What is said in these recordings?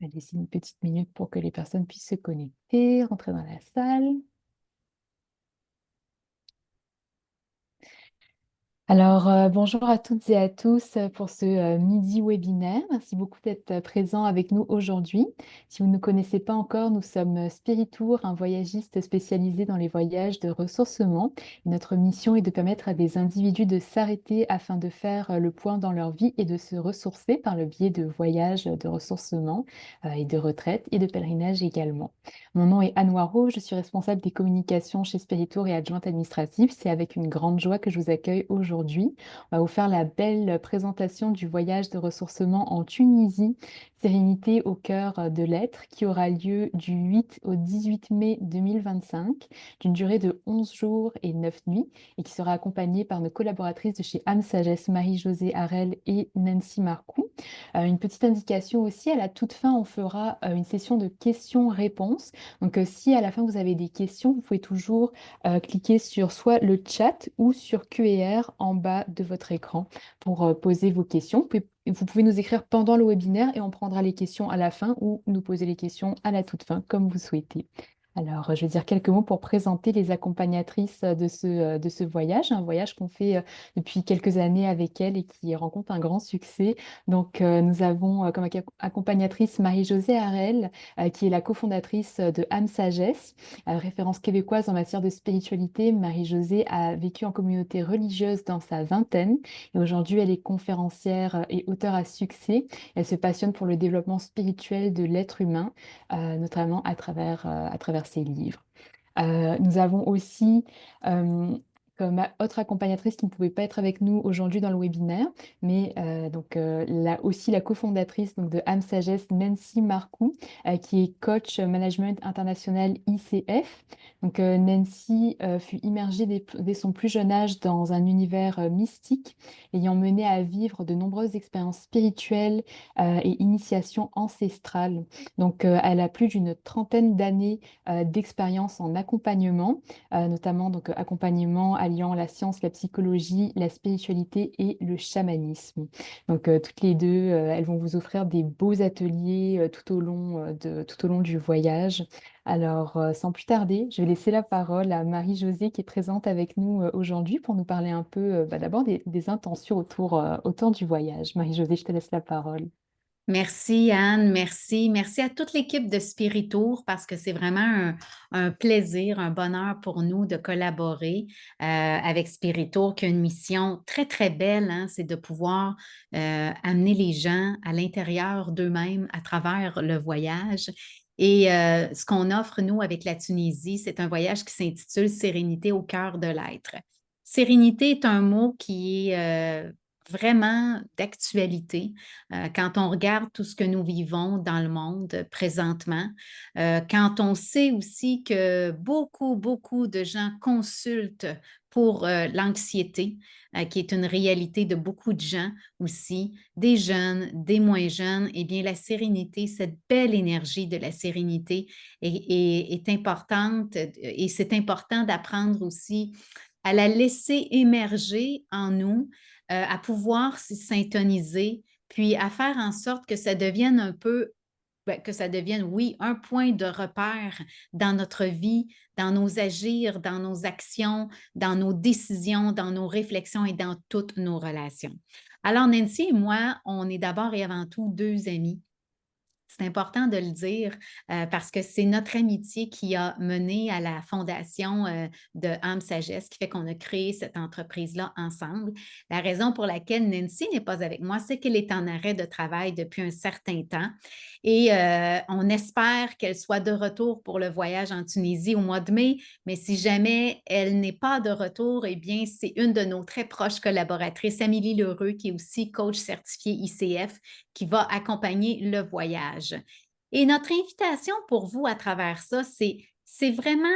On va laisser une petite minute pour que les personnes puissent se connecter, rentrer dans la salle. Alors, bonjour à toutes et à tous pour ce midi webinaire. Merci beaucoup d'être présents avec nous aujourd'hui. Si vous ne nous connaissez pas encore, nous sommes Spiritour, un voyagiste spécialisé dans les voyages de ressourcement. Et notre mission est de permettre à des individus de s'arrêter afin de faire le point dans leur vie et de se ressourcer par le biais de voyages de ressourcement et de retraite et de pèlerinage également. Mon nom est Anne Waro, je suis responsable des communications chez Spiritour et adjointe administrative. C'est avec une grande joie que je vous accueille aujourd'hui. On va vous faire la belle présentation du voyage de ressourcement en Tunisie, Sérénité au cœur de l'être, qui aura lieu du 8 au 18 mai 2025, d'une durée de 11 jours et 9 nuits, et qui sera accompagnée par nos collaboratrices de chez âme Sagesse, Marie-Josée Harel et Nancy Marcoux. Une petite indication aussi, à la toute fin, on fera une session de questions-réponses. Donc, si à la fin vous avez des questions, vous pouvez toujours cliquer sur soit le chat ou sur Q&R en bas de votre écran pour poser vos questions. Vous pouvez nous écrire pendant le webinaire et on prendra les questions à la fin ou nous poser les questions à la toute fin, comme vous souhaitez. Alors, je vais dire quelques mots pour présenter les accompagnatrices de ce voyage, un voyage qu'on fait depuis quelques années avec elles et qui rencontre un grand succès. Donc, nous avons comme accompagnatrice Marie-Josée Harel, qui est la cofondatrice de âme Sagesse, référence québécoise en matière de spiritualité. Marie-Josée a vécu en communauté religieuse dans sa vingtaine et aujourd'hui, elle est conférencière et auteure à succès. Elle se passionne pour le développement spirituel de l'être humain, notamment à travers ses livres. Nous avons aussi comme autre accompagnatrice qui ne pouvait pas être avec nous aujourd'hui dans le webinaire, mais là aussi la cofondatrice donc, de âme Sagesse, Nancy Marcoux, qui est coach management international ICF. Donc, Nancy fut immergée dès son plus jeune âge dans un univers mystique, ayant mené à vivre de nombreuses expériences spirituelles et initiations ancestrales. Donc, elle a plus d'une trentaine d'années d'expérience en accompagnement, notamment donc, accompagnement alliant la science, la psychologie, la spiritualité et le chamanisme. Donc, toutes les deux, elles vont vous offrir des beaux ateliers tout au long du voyage. Alors, sans plus tarder, je vais laisser la parole à Marie-Josée qui est présente avec nous aujourd'hui pour nous parler un peu d'abord des intentions autour du voyage. Marie-Josée, je te laisse la parole. Merci Anne, merci. Merci à toute l'équipe de Spiritour parce que c'est vraiment un plaisir, un bonheur pour nous de collaborer avec Spiritour qui a une mission très, très belle, hein, c'est de pouvoir amener les gens à l'intérieur d'eux-mêmes à travers le voyage. Et ce qu'on offre, nous, avec la Tunisie, c'est un voyage qui s'intitule Sérénité au cœur de l'être. Sérénité est un mot qui est vraiment d'actualité quand on regarde tout ce que nous vivons dans le monde présentement, quand on sait aussi que beaucoup, beaucoup de gens consultent pour l'anxiété, qui est une réalité de beaucoup de gens aussi, des jeunes, des moins jeunes, eh bien la sérénité, cette belle énergie de la sérénité est importante et c'est important d'apprendre aussi à la laisser émerger en nous, à pouvoir s'y syntoniser, puis à faire en sorte que ça devienne un peu, ben, que ça devienne, oui, un point de repère dans notre vie, dans nos agirs, dans nos actions, dans nos décisions, dans nos réflexions et dans toutes nos relations. Alors, Nancy et moi, on est d'abord et avant tout deux amis. C'est important de le dire parce que c'est notre amitié qui a mené à la fondation de âme Sagesse, qui fait qu'on a créé cette entreprise-là ensemble. La raison pour laquelle Nancy n'est pas avec moi, c'est qu'elle est en arrêt de travail depuis un certain temps et on espère qu'elle soit de retour pour le voyage en Tunisie au mois de mai. Mais si jamais elle n'est pas de retour, eh bien, c'est une de nos très proches collaboratrices, Amélie Lheureux, qui est aussi coach certifié ICF, qui va accompagner le voyage. Et notre invitation pour vous à travers ça, c'est vraiment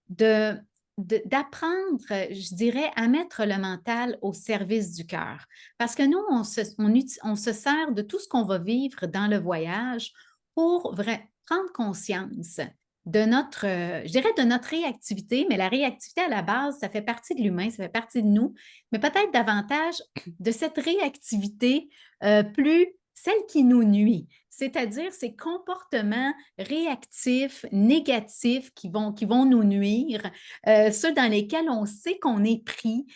de, d'apprendre, je dirais, à mettre le mental au service du cœur. Parce que nous, on se sert de tout ce qu'on va vivre dans le voyage pour prendre conscience de notre, je dirais, de notre réactivité, mais la réactivité à la base, ça fait partie de l'humain, ça fait partie de nous, mais peut-être davantage de cette réactivité plus celle qui nous nuit, c'est-à-dire ces comportements réactifs, négatifs qui vont nous nuire, ceux dans lesquels on sait qu'on est pris,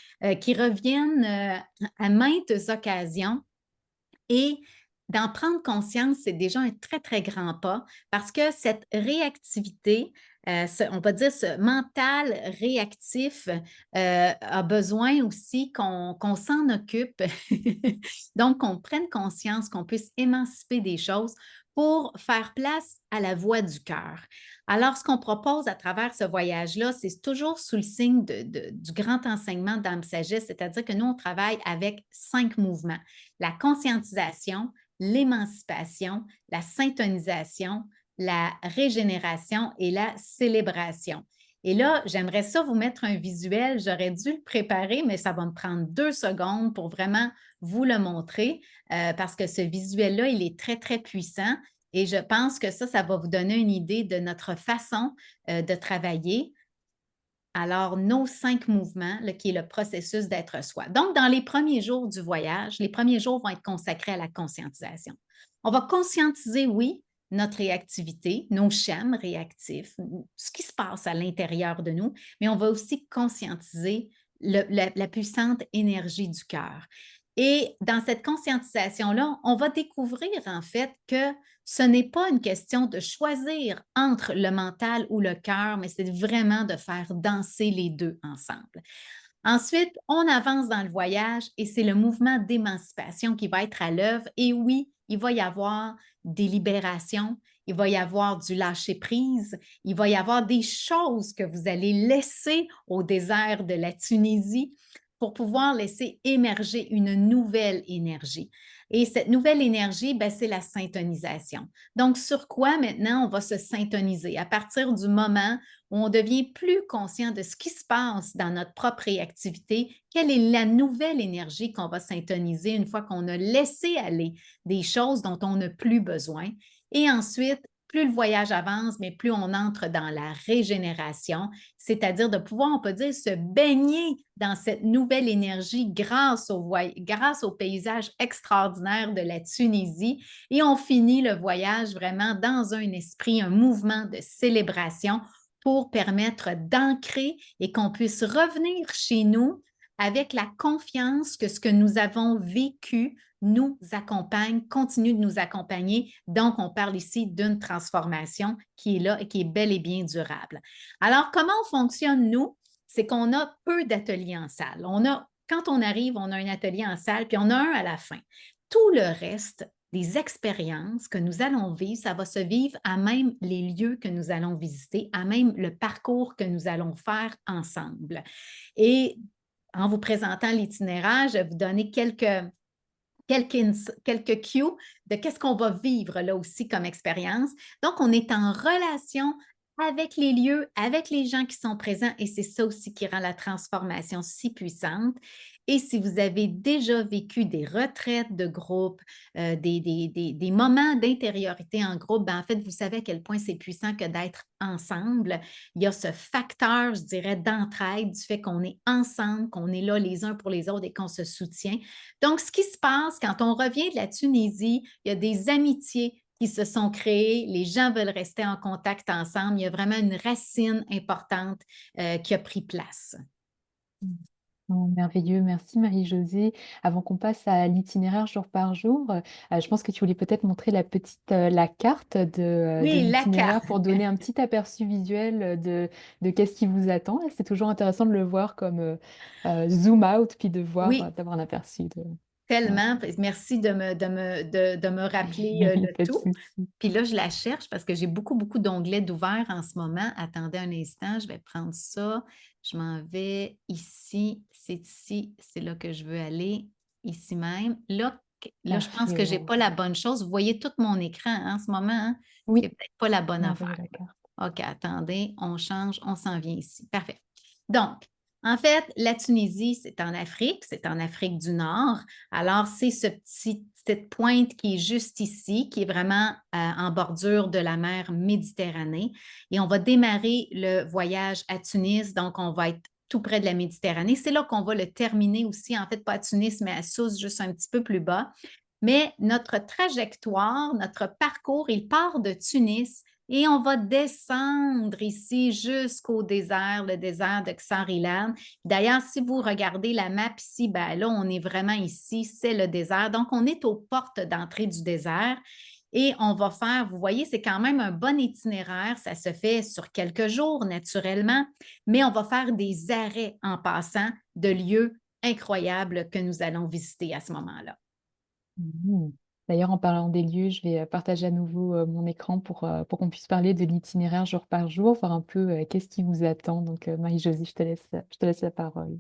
qui reviennent à maintes occasions. Et d'en prendre conscience, c'est déjà un très, très grand pas parce que cette réactivité, on va dire ce mental réactif, a besoin aussi qu'on s'en occupe. Donc, qu'on prenne conscience, qu'on puisse émanciper des choses pour faire place à la voix du cœur. Alors, ce qu'on propose à travers ce voyage-là, c'est toujours sous le signe du grand enseignement d'âme sagesse, c'est-à-dire que nous, on travaille avec 5 mouvements: la conscientisation, l'émancipation, la syntonisation, la régénération et la célébration. Et là, j'aimerais ça vous mettre un visuel. J'aurais dû le préparer, mais ça va me prendre 2 secondes pour vraiment vous le montrer parce que ce visuel-là, il est très, très puissant. Et je pense que ça va vous donner une idée de notre façon de travailler. Alors, nos 5 mouvements, là, qui est le processus d'être soi. Donc, dans les premiers jours du voyage, les premiers jours vont être consacrés à la conscientisation. On va conscientiser, oui, notre réactivité, nos schèmes réactifs, ce qui se passe à l'intérieur de nous, mais on va aussi conscientiser la puissante énergie du cœur. Et dans cette conscientisation-là, on va découvrir en fait que ce n'est pas une question de choisir entre le mental ou le cœur, mais c'est vraiment de faire danser les deux ensemble. Ensuite, on avance dans le voyage et c'est le mouvement d'émancipation qui va être à l'œuvre. Et oui, il va y avoir des libérations, il va y avoir du lâcher-prise, il va y avoir des choses que vous allez laisser au désert de la Tunisie pour pouvoir laisser émerger une nouvelle énergie. Et cette nouvelle énergie, ben, c'est la syntonisation. Donc, sur quoi maintenant on va se syntoniser? À partir du moment où on devient plus conscient de ce qui se passe dans notre propre réactivité, quelle est la nouvelle énergie qu'on va syntoniser une fois qu'on a laissé aller des choses dont on n'a plus besoin. Et ensuite, plus le voyage avance, mais plus on entre dans la régénération, c'est-à-dire de pouvoir, on peut dire, se baigner dans cette nouvelle énergie grâce au paysage extraordinaire de la Tunisie. Et on finit le voyage vraiment dans un esprit, un mouvement de célébration pour permettre d'ancrer et qu'on puisse revenir chez nous avec la confiance que ce que nous avons vécu nous accompagne, continue de nous accompagner. Donc, on parle ici d'une transformation qui est là et qui est bel et bien durable. Alors, comment on fonctionne, nous? C'est qu'on a peu d'ateliers en salle. Quand on arrive, on a un atelier en salle, puis on a un à la fin. Tout le reste, des expériences que nous allons vivre, ça va se vivre à même les lieux que nous allons visiter, à même le parcours que nous allons faire ensemble. Et en vous présentant l'itinéraire, je vais vous donner quelques cues de qu'est-ce qu'on va vivre là aussi comme expérience. Donc, on est en relation avec les lieux, avec les gens qui sont présents et c'est ça aussi qui rend la transformation si puissante. Et si vous avez déjà vécu des retraites de groupe, des moments d'intériorité en groupe, ben en fait, vous savez à quel point c'est puissant que d'être ensemble. Il y a ce facteur, je dirais, d'entraide, du fait qu'on est ensemble, qu'on est là les uns pour les autres et qu'on se soutient. Donc, ce qui se passe quand on revient de la Tunisie, il y a des amitiés qui se sont créées, les gens veulent rester en contact ensemble, il y a vraiment une racine importante qui a pris place. Oh, merveilleux, merci Marie-Josée. Avant qu'on passe à l'itinéraire jour par jour, je pense que tu voulais peut-être montrer la carte de Oui, la l'itinéraire carte. pour donner un petit aperçu visuel de qu'est-ce qui vous attend. C'est toujours intéressant de le voir comme zoom out, puis de voir, Oui, d'avoir un aperçu de... Ouais. tellement. Merci de me rappeler le Pas de tout. souci. Puis là, je la cherche parce que j'ai beaucoup, beaucoup d'onglets d'ouvert en ce moment. Attendez un instant, je vais prendre ça. Je m'en vais ici. C'est ici, c'est là que je veux aller, ici même. Là, je pense Parfait, que je n'ai ouais. pas la bonne chose. Vous voyez tout mon écran en ce moment, hein? C'est Oui, peut-être pas la bonne on affaire. envoyer la carte. OK, attendez, on change, on s'en vient ici. Parfait. Donc, en fait, la Tunisie, c'est en Afrique du Nord. Alors, c'est cette pointe qui est juste ici, qui est vraiment en bordure de la mer Méditerranée. Et on va démarrer le voyage à Tunis, donc on va être tout près de la Méditerranée. C'est là qu'on va le terminer aussi, en fait, pas à Tunis, mais à Sousse, juste un petit peu plus bas. Mais notre trajectoire, notre parcours, il part de Tunis et on va descendre ici jusqu'au désert, le désert de Ksarilan. D'ailleurs, si vous regardez la map ici, ben là, on est vraiment ici, c'est le désert. Donc, on est aux portes d'entrée du désert et on va faire, vous voyez, c'est quand même un bon itinéraire. Ça se fait sur quelques jours, naturellement, mais on va faire des arrêts en passant de lieux incroyables que nous allons visiter à ce moment-là. Mhm. D'ailleurs, en parlant des lieux, je vais partager à nouveau mon écran pour qu'on puisse parler de l'itinéraire jour par jour, voir un peu qu'est-ce qui vous attend. Donc, Marie-Josie, je te laisse la parole.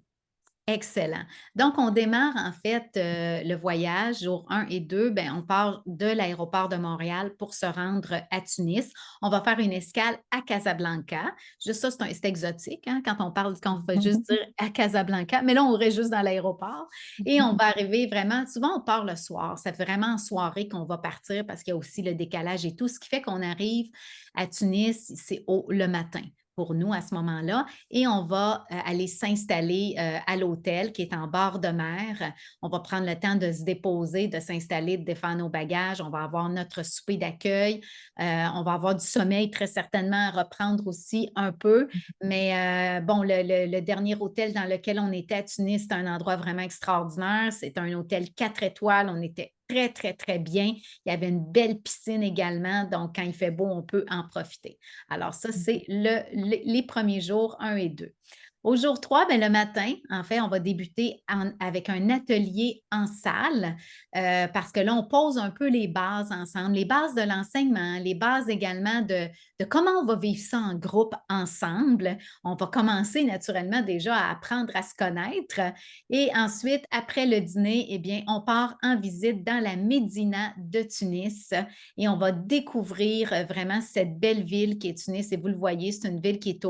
Excellent. Donc, on démarre en fait le voyage, jour 1 et 2, ben, on part de l'aéroport de Montréal pour se rendre à Tunis. On va faire une escale à Casablanca. Juste ça, c'est exotique hein, quand on va juste dire à Casablanca, mais là, on reste juste dans l'aéroport et on va arriver vraiment, souvent on part le soir. C'est vraiment en soirée qu'on va partir parce qu'il y a aussi le décalage et tout, ce qui fait qu'on arrive à Tunis, c'est le matin pour nous à ce moment-là et on va aller s'installer à l'hôtel qui est en bord de mer. On va prendre le temps de se déposer, de s'installer, de défaire nos bagages. On va avoir notre souper d'accueil. On va avoir du sommeil très certainement à reprendre aussi un peu. Mais bon, le dernier hôtel dans lequel on était à Tunis, c'est un endroit vraiment extraordinaire. C'est un hôtel 4 étoiles. On était très, très, très bien. Il y avait une belle piscine également. Donc, quand il fait beau, on peut en profiter. Alors, ça, c'est les premiers jours 1 et 2. Au jour 3, ben, le matin, en fait, on va débuter avec un atelier en salle parce que là, on pose un peu les bases ensemble, les bases de l'enseignement, les bases également de comment on va vivre ça en groupe ensemble. On va commencer naturellement déjà à apprendre à se connaître et ensuite, après le dîner, eh bien, on part en visite dans la Médina de Tunis et on va découvrir vraiment cette belle ville qui est Tunis. Et vous le voyez, c'est une ville qui est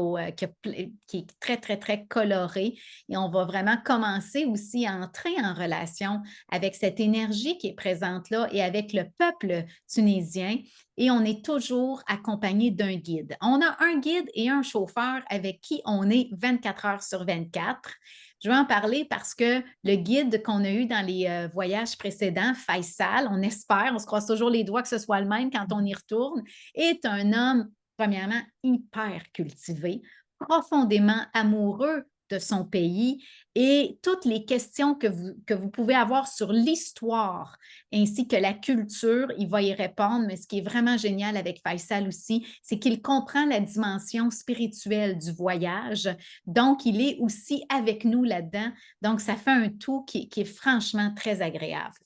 très, très, très colorée. Et on va vraiment commencer aussi à entrer en relation avec cette énergie qui est présente là et avec le peuple tunisien. Et on est toujours accompagné d'un guide. On a un guide et un chauffeur avec qui on est 24 heures sur 24. Je vais en parler parce que le guide qu'on a eu dans les voyages précédents, Faisal, on espère, on se croise toujours les doigts que ce soit le même quand on y retourne, est un homme, premièrement, hyper cultivé, profondément amoureux de son pays et toutes les questions que vous pouvez avoir sur l'histoire ainsi que la culture, il va y répondre. Mais ce qui est vraiment génial avec Faisal aussi, c'est qu'il comprend la dimension spirituelle du voyage. Donc, il est aussi avec nous là-dedans. Donc, ça fait un tout qui est franchement très agréable.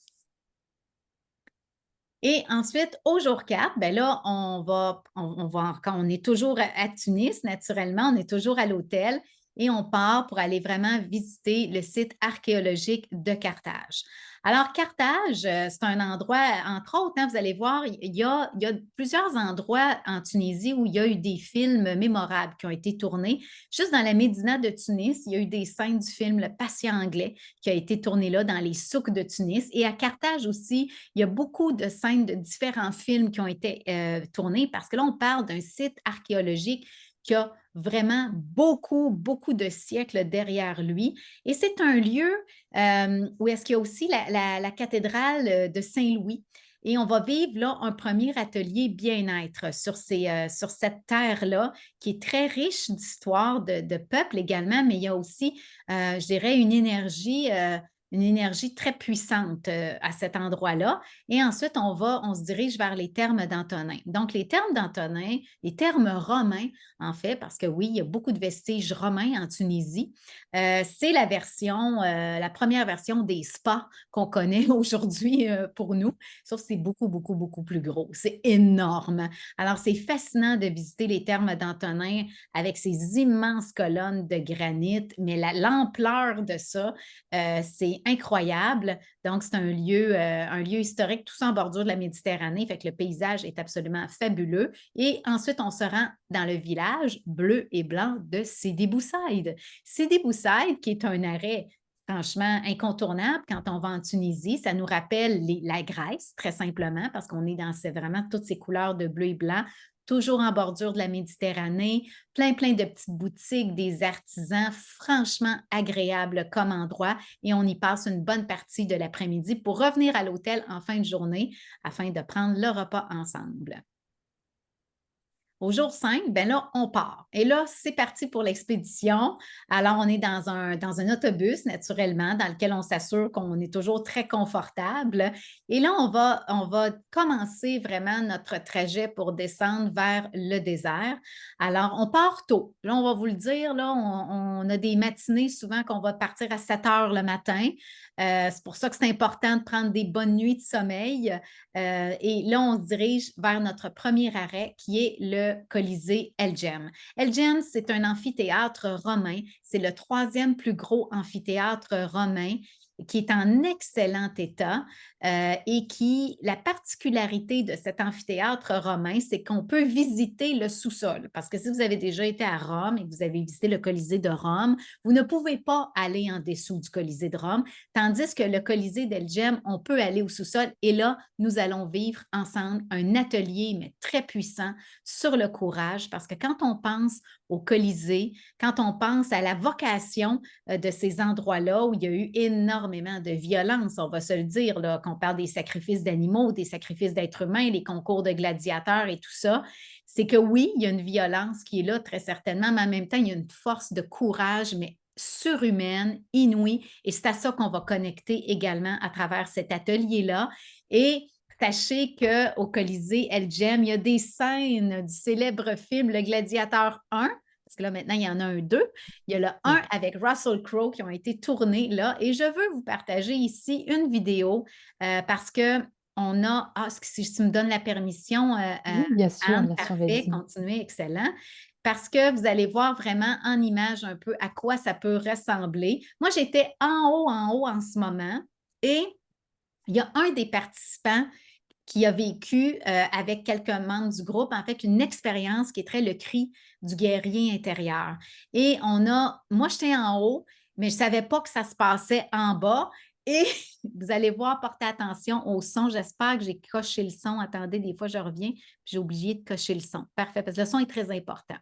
Et ensuite, au jour 4, ben là, quand on est toujours à Tunis, naturellement, on est toujours à l'hôtel et on part pour aller vraiment visiter le site archéologique de Carthage. Alors, Carthage, c'est un endroit, entre autres, hein, vous allez voir, il y a plusieurs endroits en Tunisie où il y a eu des films mémorables qui ont été tournés. Juste dans la Médina de Tunis, il y a eu des scènes du film Le Patient anglais qui a été tourné là dans les souks de Tunis. Et à Carthage aussi, il y a beaucoup de scènes de différents films qui ont été tournés parce que là, on parle d'un site archéologique qui a vraiment beaucoup, beaucoup de siècles derrière lui. Et c'est un lieu où est-ce qu'il y a aussi la cathédrale de Saint-Louis. Et on va vivre là un premier atelier bien-être sur cette terre-là qui est très riche d'histoire, de peuple également, mais il y a aussi, je dirais, une énergie très puissante à cet endroit-là. Et ensuite, on se dirige vers les termes d'Antonin. Donc, les termes d'Antonin, les termes romains, en fait, parce que oui, il y a beaucoup de vestiges romains en Tunisie. C'est la première version des spas qu'on connaît aujourd'hui pour nous, sauf que c'est beaucoup, beaucoup, beaucoup plus gros. C'est énorme. Alors, c'est fascinant de visiter les termes d'Antonin avec ces immenses colonnes de granit, mais l'ampleur de ça, c'est incroyable. Donc, c'est un lieu historique, tout ça en bordure de la Méditerranée, fait que le paysage est absolument fabuleux. Et ensuite, on se rend dans le village bleu et blanc de Sidi Bou Saïd. Sidi Bou Saïd, qui est un arrêt franchement incontournable quand on va en Tunisie. Ça nous rappelle la Grèce, très simplement, parce qu'on est dans vraiment toutes ces couleurs de bleu et blanc, toujours en bordure de la Méditerranée, plein de petites boutiques, des artisans, franchement agréable comme endroit et on y passe une bonne partie de l'après-midi pour revenir à l'hôtel en fin de journée afin de prendre le repas ensemble. Au jour 5, ben là, on part. Et là, c'est parti pour l'expédition. Alors, on est dans un autobus, naturellement, dans lequel on s'assure qu'on est toujours très confortable. Et là, on va commencer vraiment notre trajet pour descendre vers le désert. Alors, on part tôt. Là, on va vous le dire, là, on a des matinées souvent qu'on va partir à 7 heures le matin. C'est pour ça que c'est important de prendre des bonnes nuits de sommeil. Et là, on se dirige vers notre premier arrêt qui est le Colisée El Djem. El Djem, c'est un amphithéâtre romain. C'est le troisième plus gros amphithéâtre romain qui est en excellent état et la particularité de cet amphithéâtre romain, c'est qu'on peut visiter le sous-sol. Parce que si vous avez déjà été à Rome et que vous avez visité le Colisée de Rome, vous ne pouvez pas aller en dessous du Colisée de Rome, tandis que le Colisée d'El Djem, on peut aller au sous-sol et là, nous allons vivre ensemble un atelier, mais très puissant, sur le courage, parce que quand on pense au Colisée, quand on pense à la vocation de ces endroits-là où il y a eu énormément de violence, on va se le dire, là, qu'on parle des sacrifices d'animaux, des sacrifices d'êtres humains, les concours de gladiateurs et tout ça, c'est que oui, il y a une violence qui est là très certainement, mais en même temps, il y a une force de courage, mais surhumaine, inouïe, et c'est à ça qu'on va connecter également à travers cet atelier-là. Et sachez qu'au Colisée El Djem, il y a des scènes du célèbre film Le Gladiateur 1, parce que là, maintenant, il y en a un 2. Il y a le 1 avec Russell Crowe qui ont été tournés là. Et je veux vous partager ici une vidéo parce que on a, si tu me donnes la permission, Oui, Anne, bien sûr, parfait, vas-y. continuez, excellent. Parce que vous allez voir vraiment en image un peu à quoi ça peut ressembler. Moi, j'étais en haut en ce moment et il y a un des participants qui a vécu avec quelques membres du groupe, en fait, une expérience qui est très le cri du guerrier intérieur. Et moi, j'étais en haut, mais je ne savais pas que ça se passait en bas. Et vous allez voir, portez attention au son. J'espère que j'ai coché le son. Attendez, des fois, je reviens, puis j'ai oublié de cocher le son. Parfait, parce que le son est très important.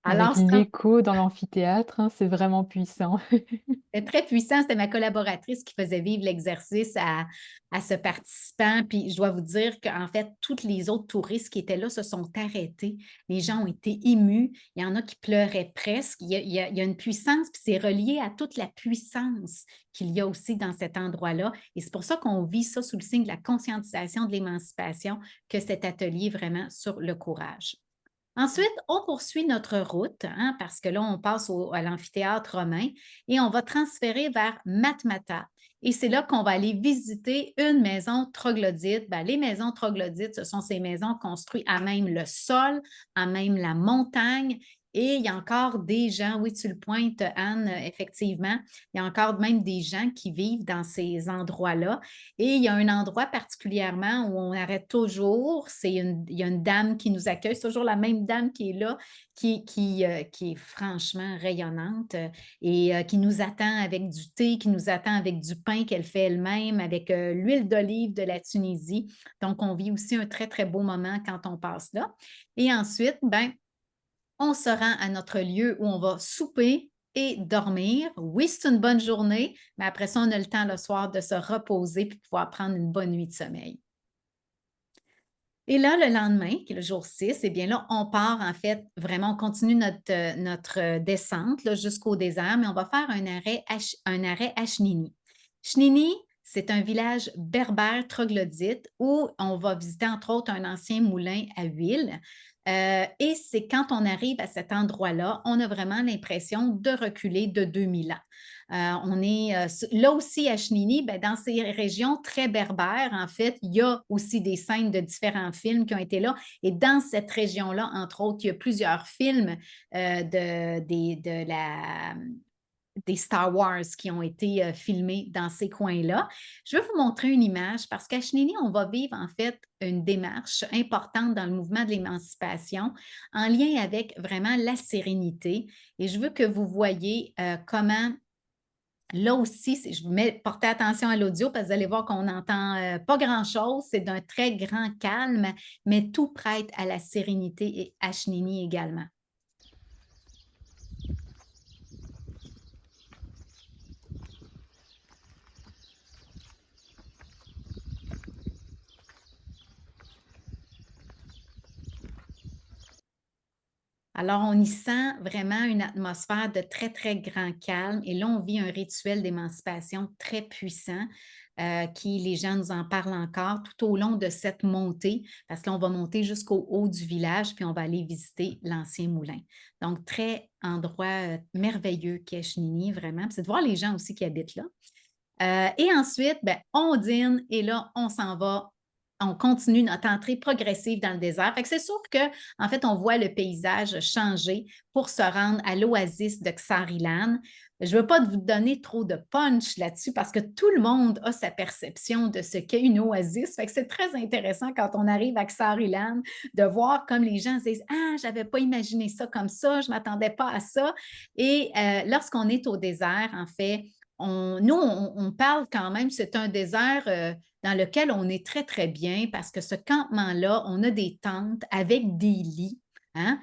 Avec Alors, l'écho dans l'amphithéâtre, hein, c'est vraiment puissant. c'était très puissant. C'était ma collaboratrice qui faisait vivre l'exercice à ce participant. Puis je dois vous dire qu'en fait, tous les autres touristes qui étaient là se sont arrêtés. Les gens ont été émus. Il y en a qui pleuraient presque. Il y a une puissance, puis c'est relié à toute la puissance qu'il y a aussi dans cet endroit-là. Et c'est pour ça qu'on vit ça sous le signe de la conscientisation de l'émancipation, que cet atelier vraiment sur le courage. Ensuite, on poursuit notre route, hein, parce que là, on passe à l'amphithéâtre romain et on va transférer vers Matmata. Et c'est là qu'on va aller visiter une maison troglodyte. Ben, les maisons troglodytes, ce sont ces maisons construites à même le sol, à même la montagne. Et il y a encore des gens, oui, tu le pointes, Anne, effectivement, il y a encore même des gens qui vivent dans ces endroits-là. Et il y a un endroit particulièrement où on arrête toujours. Il y a une dame qui nous accueille. C'est toujours la même dame qui est là, qui est franchement rayonnante et qui nous attend avec du thé, qui nous attend avec du pain qu'elle fait elle-même, avec l'huile d'olive de la Tunisie. Donc, on vit aussi un très beau moment quand on passe là. Et ensuite, ben, on se rend à notre lieu où on va souper et dormir. Oui, c'est une bonne journée, mais après ça, on a le temps le soir de se reposer puis pouvoir prendre une bonne nuit de sommeil. Et là, le lendemain, qui est le jour 6, eh bien là, on part en fait, vraiment, on continue notre descente là, jusqu'au désert, mais on va faire un arrêt à Chnini. Chnini, c'est un village berbère troglodyte où on va visiter entre autres un ancien moulin à huile. Et c'est quand on arrive à cet endroit-là, on a vraiment l'impression de reculer de 2000 ans. On est là aussi à Chnini, ben, dans ces régions très berbères, en fait, il y a aussi des scènes de différents films qui ont été là. Et dans cette région-là, entre autres, il y a plusieurs films des Star Wars qui ont été filmés dans ces coins-là. Je vais vous montrer une image parce qu'à Chenini, on va vivre en fait une démarche importante dans le mouvement de l'émancipation en lien avec vraiment la sérénité. Et je veux que vous voyez comment, là aussi, je vous mets, portez attention à l'audio parce que vous allez voir qu'on n'entend pas grand-chose. C'est d'un très grand calme, mais tout prête à la sérénité et à Chenini également. Alors, on y sent vraiment une atmosphère de très, très grand calme. Et là, on vit un rituel d'émancipation très puissant qui, les gens nous en parlent encore tout au long de cette montée, parce que là, on va monter jusqu'au haut du village, puis on va aller visiter l'ancien moulin. Donc, très endroit merveilleux qu'est Chenini, vraiment. Puis c'est de voir les gens aussi qui habitent là. Et ensuite, ben, on dîne et là, on s'en va. On continue notre entrée progressive dans le désert. Fait que c'est sûr qu'en fait, on voit le paysage changer pour se rendre à l'oasis de Xarilan. Je ne veux pas vous donner trop de punch là-dessus parce que tout le monde a sa perception de ce qu'est une oasis. Fait que c'est très intéressant quand on arrive à Xarilan de voir comme les gens se disent « Ah, je n'avais pas imaginé ça comme ça, je ne m'attendais pas à ça. » Et lorsqu'on est au désert, en fait, on parle quand même, c'est un désert dans lequel on est très, très bien parce que ce campement-là, on a des tentes avec des lits. Hein?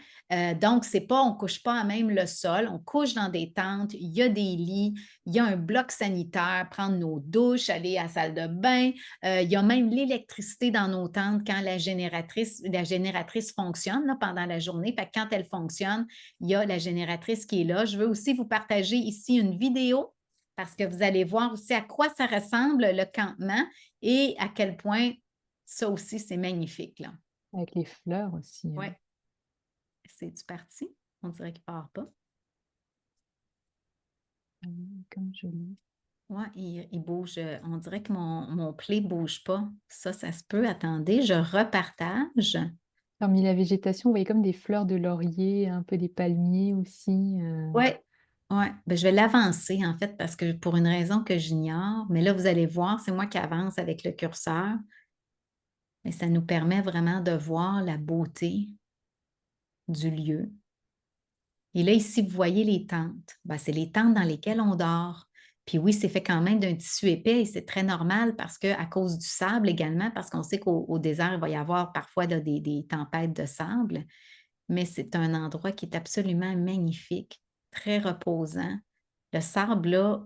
Donc, c'est pas, on ne couche pas à même le sol, on couche dans des tentes, il y a des lits, il y a un bloc sanitaire, prendre nos douches, aller à la salle de bain, il y a même l'électricité dans nos tentes quand la génératrice fonctionne là, pendant la journée. Fait que quand elle fonctionne, il y a la génératrice qui est là. Je veux aussi vous partager ici une vidéo parce que vous allez voir aussi à quoi ça ressemble le campement et à quel point ça aussi, c'est magnifique, là. Avec les fleurs aussi. Oui. C'est-tu parti? On dirait qu'il ne part pas. Comme joli. Oui, il bouge. On dirait que mon play ne bouge pas. Ça se peut. Attendez, je repartage. Parmi la végétation, vous voyez comme des fleurs de laurier, un peu des palmiers aussi. Oui, ouais. Ben, je vais l'avancer en fait parce que pour une raison que j'ignore, mais là, vous allez voir, c'est moi qui avance avec le curseur. Mais ça nous permet vraiment de voir la beauté du lieu. Et là, ici, vous voyez les tentes. Ben, c'est les tentes dans lesquelles on dort. Puis oui, c'est fait quand même d'un tissu épais et c'est très normal parce qu'à cause du sable également, parce qu'on sait qu'au désert, il va y avoir parfois des tempêtes de sable, mais c'est un endroit qui est absolument magnifique, très reposant. Le sable, là,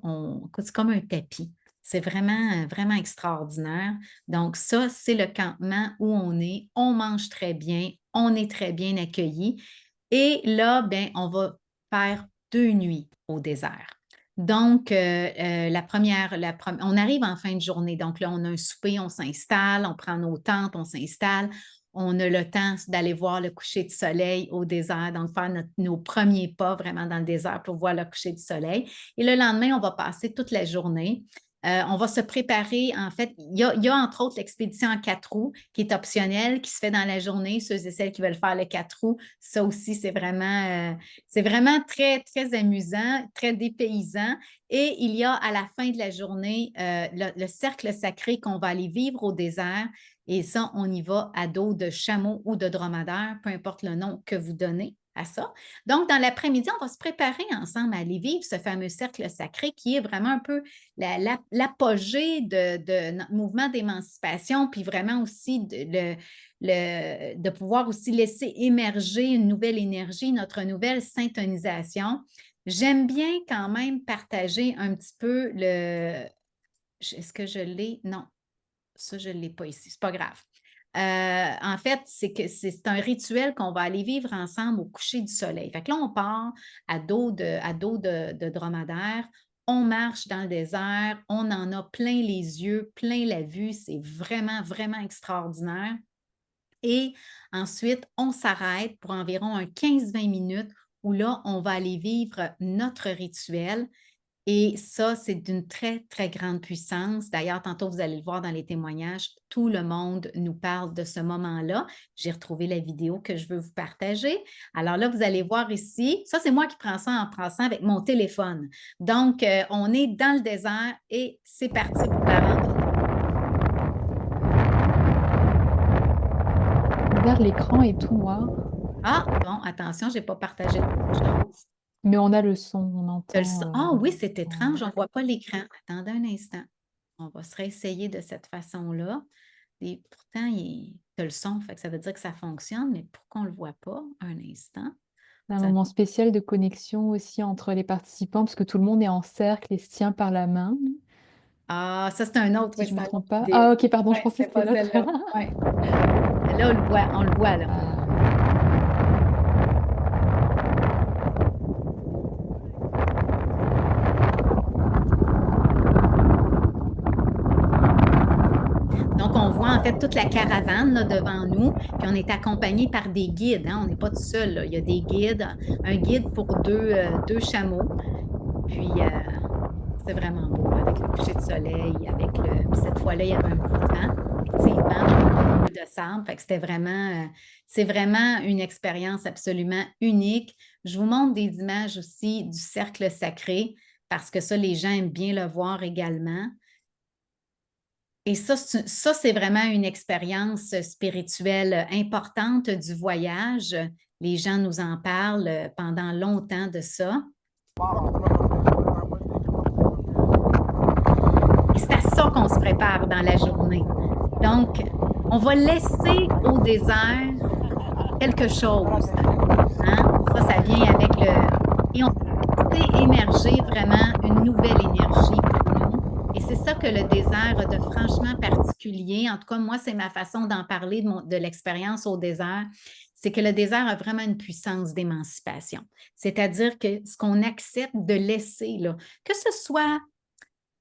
c'est comme un tapis. C'est vraiment, vraiment extraordinaire. Donc, ça, c'est le campement où on est. On mange très bien, on est très bien accueillis. Et là, ben, on va faire 2 nuits au désert. Donc, on arrive en fin de journée. Donc là, on a un souper, on s'installe, on prend nos tentes, on s'installe. On a le temps d'aller voir le coucher du soleil au désert, donc faire nos premiers pas vraiment dans le désert pour voir le coucher du soleil. Et le lendemain, on va passer toute la journée. On va se préparer, en fait, il y a entre autres l'expédition en 4 roues qui est optionnelle, qui se fait dans la journée, ceux et celles qui veulent faire le 4 roues. Ça aussi, c'est vraiment très, très amusant, très dépaysant. Et il y a à la fin de la journée le cercle sacré qu'on va aller vivre au désert. Et ça, on y va à dos de chameau ou de dromadaire, peu importe le nom que vous donnez à ça. Donc, dans l'après-midi, on va se préparer ensemble à aller vivre ce fameux cercle sacré qui est vraiment un peu l'apogée de notre mouvement d'émancipation, puis vraiment aussi de pouvoir aussi laisser émerger une nouvelle énergie, notre nouvelle syntonisation. J'aime bien quand même partager un petit peu le... Est-ce que je l'ai? Non, ça, je ne l'ai pas ici. C'est pas grave. En fait, c'est un rituel qu'on va aller vivre ensemble au coucher du soleil. Fait que là, on part à dos de dromadaire, on marche dans le désert, on en a plein les yeux, plein la vue. C'est vraiment, vraiment extraordinaire. Et ensuite, on s'arrête pour environ un 15-20 minutes où là, on va aller vivre notre rituel. Et ça, c'est d'une très, très grande puissance. D'ailleurs, tantôt, vous allez le voir dans les témoignages, tout le monde nous parle de ce moment-là. J'ai retrouvé la vidéo que je veux vous partager. Alors là, vous allez voir ici, ça, c'est moi qui prends ça en passant avec mon téléphone. Donc, on est dans le désert et c'est parti pour la randonnée. Regarde, l'écran est tout noir, Ah, bon, attention, je n'ai pas partagé quelque chose. mais on a le son, on entend. Ah oui, c'est Ouais. étrange, on ne voit pas l'écran. Attendez un instant. On va se réessayer de cette façon-là. Et pourtant, tu as le son, fait que ça veut dire que ça fonctionne, mais pourquoi on ne le voit pas? Un instant. Un Ça- moment spécial de connexion aussi entre les participants, parce que tout le monde est en cercle et se tient par la main, Ah, ça, c'est un autre, si oui, je c'est me un autre trompe pas. vidéo. Ah, ok, pardon, Oui, je pensais c'est que c'était pas l'autre. celle-là. Ouais. Là, on le voit, là. Ah, Donc, on voit en fait toute la caravane là, devant nous, puis on est accompagné par des guides, hein, on n'est pas tout seul, là. Il y a des guides, un guide pour deux chameaux. Puis, c'est vraiment beau, là, avec le coucher de soleil, avec puis cette fois-là, il y avait un petit vent, effectivement, donc un petit peu de sable. Fait que c'est vraiment une expérience absolument unique. Je vous montre des images aussi du cercle sacré, parce que ça, les gens aiment bien le voir également. Et ça, c'est vraiment une expérience spirituelle importante du voyage. Les gens nous en parlent pendant longtemps de ça. Et c'est à ça qu'on se prépare dans la journée. Donc, on va laisser au désert quelque chose. Hein? Ça vient avec le... Et on va laisser émerger vraiment une nouvelle énergie pour nous. Et c'est ça que le désert a de franchement particulier. En tout cas, moi, c'est ma façon d'en parler de l'expérience au désert. C'est que le désert a vraiment une puissance d'émancipation. C'est-à-dire que ce qu'on accepte de laisser, là, que ce soit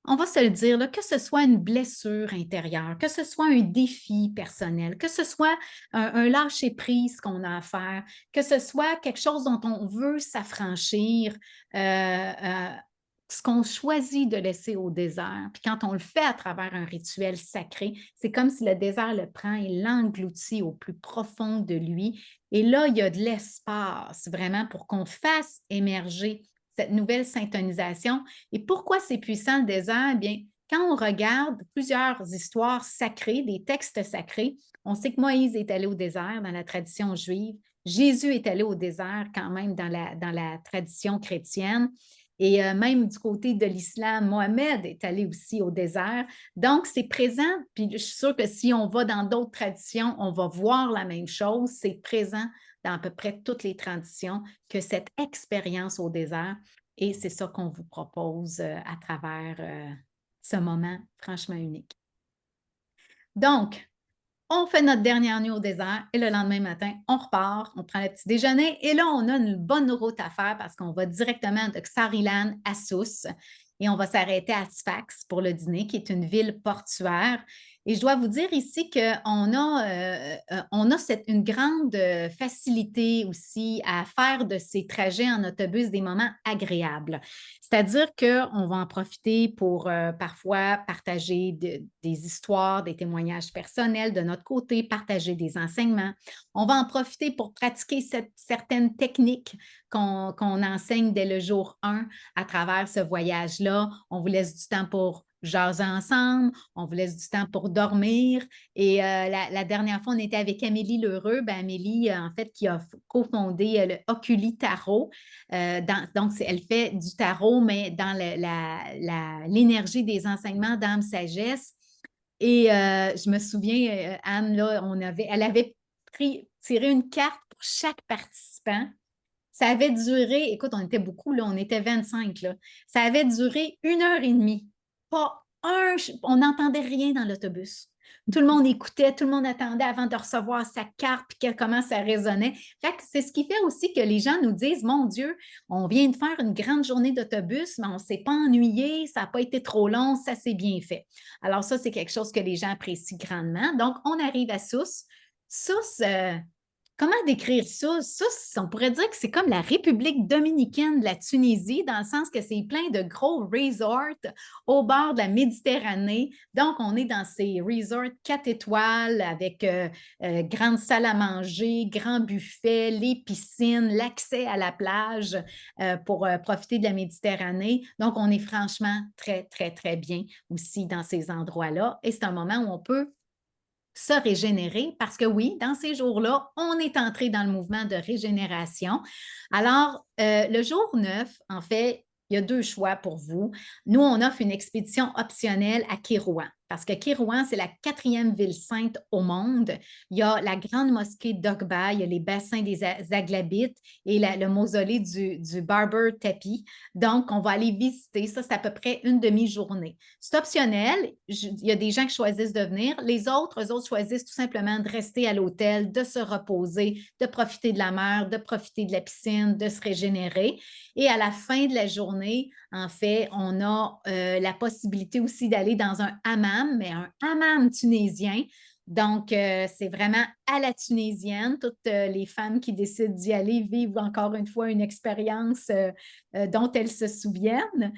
on va se le dire, là, que ce soit une blessure intérieure, que ce soit un défi personnel, que ce soit un lâcher-prise qu'on a à faire, que ce soit quelque chose dont on veut s'affranchir, ce qu'on choisit de laisser au désert. Puis quand on le fait à travers un rituel sacré, c'est comme si le désert le prend et l'engloutit au plus profond de lui. Et là, il y a de l'espace vraiment pour qu'on fasse émerger cette nouvelle syntonisation. Et pourquoi c'est puissant le désert? Eh bien, quand on regarde plusieurs histoires sacrées, des textes sacrés, on sait que Moïse est allé au désert dans la tradition juive. Jésus est allé au désert quand même dans la tradition chrétienne. Et même du côté de l'islam, Mohamed est allé aussi au désert. Donc, c'est présent. Puis je suis sûre que si on va dans d'autres traditions, on va voir la même chose. C'est présent dans à peu près toutes les traditions que cette expérience au désert. Et c'est ça qu'on vous propose à travers ce moment franchement unique. Donc, on fait notre dernière nuit au désert et le lendemain matin, on repart, on prend le petit déjeuner et là, on a une bonne route à faire parce qu'on va directement de Xarilan à Sousse et on va s'arrêter à Sfax pour le dîner, qui est une ville portuaire. Et je dois vous dire ici on a une grande facilité aussi à faire de ces trajets en autobus des moments agréables. C'est-à-dire qu'on va en profiter pour parfois partager des histoires, des témoignages personnels de notre côté, partager des enseignements. On va en profiter pour pratiquer certaines techniques qu'on enseigne dès le jour 1 à travers ce voyage-là. On vous laisse du temps pour jaser ensemble, on vous laisse du temps pour dormir. Et la dernière fois, on était avec Amélie Lheureux. Ben, Amélie, en fait, qui a cofondé le Oculi Tarot. Donc, elle fait du tarot, mais dans l'énergie des enseignements d'âme sagesse. Et je me souviens, Anne, là, elle avait tiré une carte pour chaque participant. Ça avait duré, écoute, on était beaucoup, là, on était 25, là. Ça avait duré 1 heure et demie. On n'entendait rien dans l'autobus. Tout le monde écoutait, tout le monde attendait avant de recevoir sa carte, puis comment ça résonnait. C'est ce qui fait aussi que les gens nous disent, mon Dieu, on vient de faire une grande journée d'autobus, mais on ne s'est pas ennuyé, ça n'a pas été trop long, ça s'est bien fait. Alors ça, c'est quelque chose que les gens apprécient grandement. Donc, on arrive à Sousse. Sousse, Comment décrire ça? Ça, on pourrait dire que c'est comme la République dominicaine de la Tunisie, dans le sens que c'est plein de gros resorts au bord de la Méditerranée. Donc, on est dans ces resorts 4 étoiles avec grande salle à manger, grand buffet, les piscines, l'accès à la plage pour profiter de la Méditerranée. Donc, on est franchement très, très, très bien aussi dans ces endroits-là. Et c'est un moment où on peut se régénérer parce que oui, dans ces jours-là, on est entré dans le mouvement de régénération. Alors, le jour 9, en fait, il y a deux choix pour vous. Nous, on offre une expédition optionnelle à Kérouan parce que Kérouan, c'est la 4e ville sainte au monde. Il y a la grande mosquée d'Oghba, il y a les bassins des Aglabites et le mausolée du Barber Tepi. Donc, on va aller visiter. Ça, c'est à peu près une demi-journée. C'est optionnel. Il y a des gens qui choisissent de venir. Les autres, eux autres choisissent tout simplement de rester à l'hôtel, de se reposer, de profiter de la mer, de profiter de la piscine, de se régénérer. Et à la fin de la journée, en fait, on a la possibilité aussi d'aller dans un hammam, mais un hammam tunisien. Donc, c'est vraiment à la tunisienne. Toutes les femmes qui décident d'y aller vivent encore une fois une expérience dont elles se souviennent.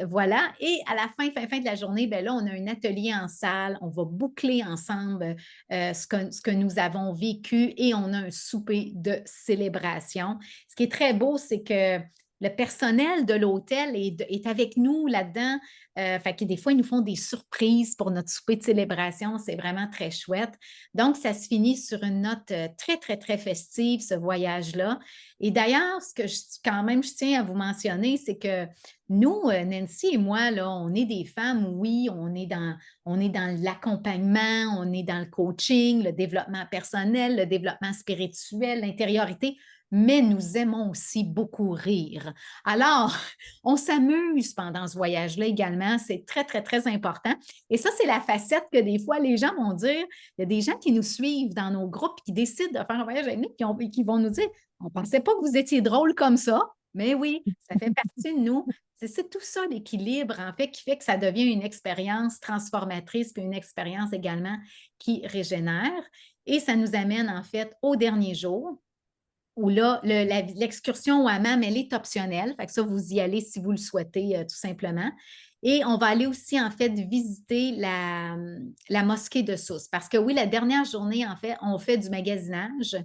Voilà. Et à la fin de la journée, ben là, on a un atelier en salle. On va boucler ensemble ce que nous avons vécu et on a un souper de célébration. Ce qui est très beau, c'est que le personnel de l'hôtel est avec nous là-dedans. Fait que des fois, ils nous font des surprises pour notre souper de célébration. C'est vraiment très chouette. Donc, ça se finit sur une note très, très, très festive, ce voyage-là. Et d'ailleurs, ce que je tiens à vous mentionner, c'est que nous, Nancy et moi, là, on est des femmes, oui, on est dans l'accompagnement, on est dans le coaching, le développement personnel, le développement spirituel, l'intériorité, mais nous aimons aussi beaucoup rire. Alors, on s'amuse pendant ce voyage-là également. C'est très, très, très important. Et ça, c'est la facette que des fois, les gens vont dire. Il y a des gens qui nous suivent dans nos groupes qui décident de faire un voyage avec nous et qui vont nous dire, on ne pensait pas que vous étiez drôle comme ça. Mais oui, ça fait partie de nous. C'est tout ça, l'équilibre, en fait, qui fait que ça devient une expérience transformatrice, puis une expérience également qui régénère. Et ça nous amène, en fait, au dernier jour où là, l'excursion au hammam, elle est optionnelle. Fait que ça, vous y allez si vous le souhaitez, tout simplement. Et on va aller aussi, en fait, visiter la mosquée de Sousse. Parce que oui, la dernière journée, en fait, on fait du magasinage.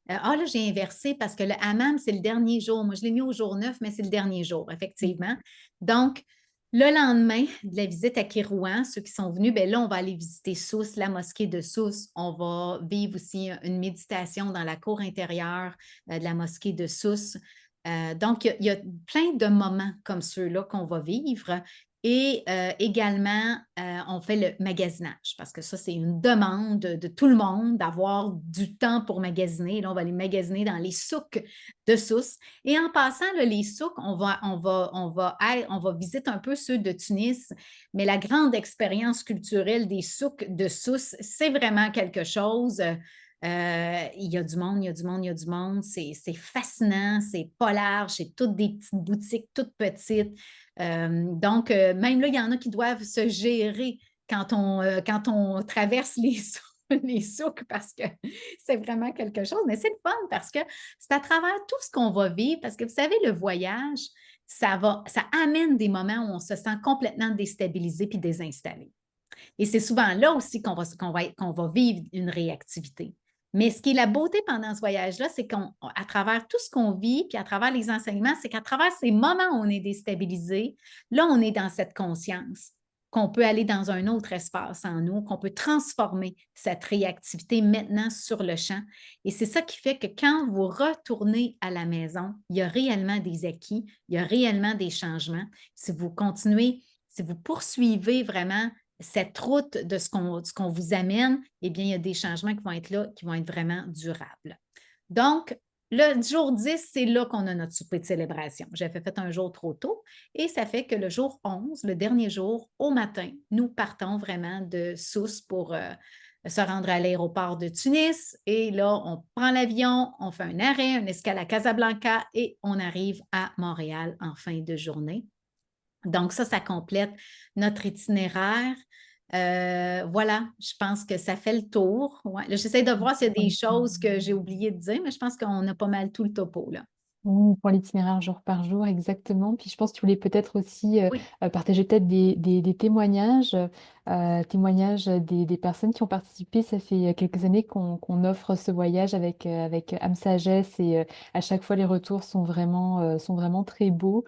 Là, j'ai inversé parce que le hammam, c'est le dernier jour. Moi, je l'ai mis au jour 9, mais c'est le dernier jour, effectivement. Donc, le lendemain de la visite à Kérouan, ceux qui sont venus, bien là, on va aller visiter Sousse, la mosquée de Sousse. On va vivre aussi une méditation dans la cour intérieure de la mosquée de Sousse. Donc, il y a plein de moments comme ceux-là qu'on va vivre. Et également, on fait le magasinage parce que ça, c'est une demande de tout le monde d'avoir du temps pour magasiner. Là, on va aller magasiner dans les souks de Sousse. Et en passant, là, les souks, on va visiter un peu ceux de Tunis, mais la grande expérience culturelle des souks de Sousse, c'est vraiment quelque chose. Il y a du monde, il y a du monde, il y a du monde. C'est fascinant, c'est pas large, c'est toutes des petites boutiques, toutes petites. Donc, même là, il y en a qui doivent se gérer quand on traverse les souks parce que c'est vraiment quelque chose. Mais c'est le fun parce que c'est à travers tout ce qu'on va vivre, parce que vous savez, le voyage, ça amène des moments où on se sent complètement déstabilisé puis désinstallé. Et c'est souvent là aussi qu'on va vivre une réactivité. Mais ce qui est la beauté pendant ce voyage-là, c'est qu'à travers tout ce qu'on vit, puis à travers les enseignements, c'est qu'à travers ces moments où on est déstabilisé, là, on est dans cette conscience qu'on peut aller dans un autre espace en nous, qu'on peut transformer cette réactivité maintenant sur le champ. Et c'est ça qui fait que quand vous retournez à la maison, il y a réellement des acquis, il y a réellement des changements. Si vous continuez, si vous poursuivez vraiment cette route de ce qu'on vous amène, eh bien, il y a des changements qui vont être là, qui vont être vraiment durables. Donc, le jour 10, c'est là qu'on a notre souper de célébration. J'avais fait un jour trop tôt et ça fait que le jour 11, le dernier jour, au matin, nous partons vraiment de Sousse pour se rendre à l'aéroport de Tunis. Et là, on prend l'avion, on fait un arrêt, une escale à Casablanca et on arrive à Montréal en fin de journée. Donc, ça complète notre itinéraire. Voilà, je pense que ça fait le tour. Ouais. Là, j'essaie de voir s'il y a des choses que j'ai oublié de dire, mais je pense qu'on a pas mal tout le topo, là. Oui, pour l'itinéraire jour par jour, exactement. Puis je pense que tu voulais peut-être aussi Oui. partager peut-être des témoignages, témoignages des personnes qui ont participé. Ça fait quelques années qu'on offre ce voyage avec âme sagesse et à chaque fois les retours sont vraiment très beaux.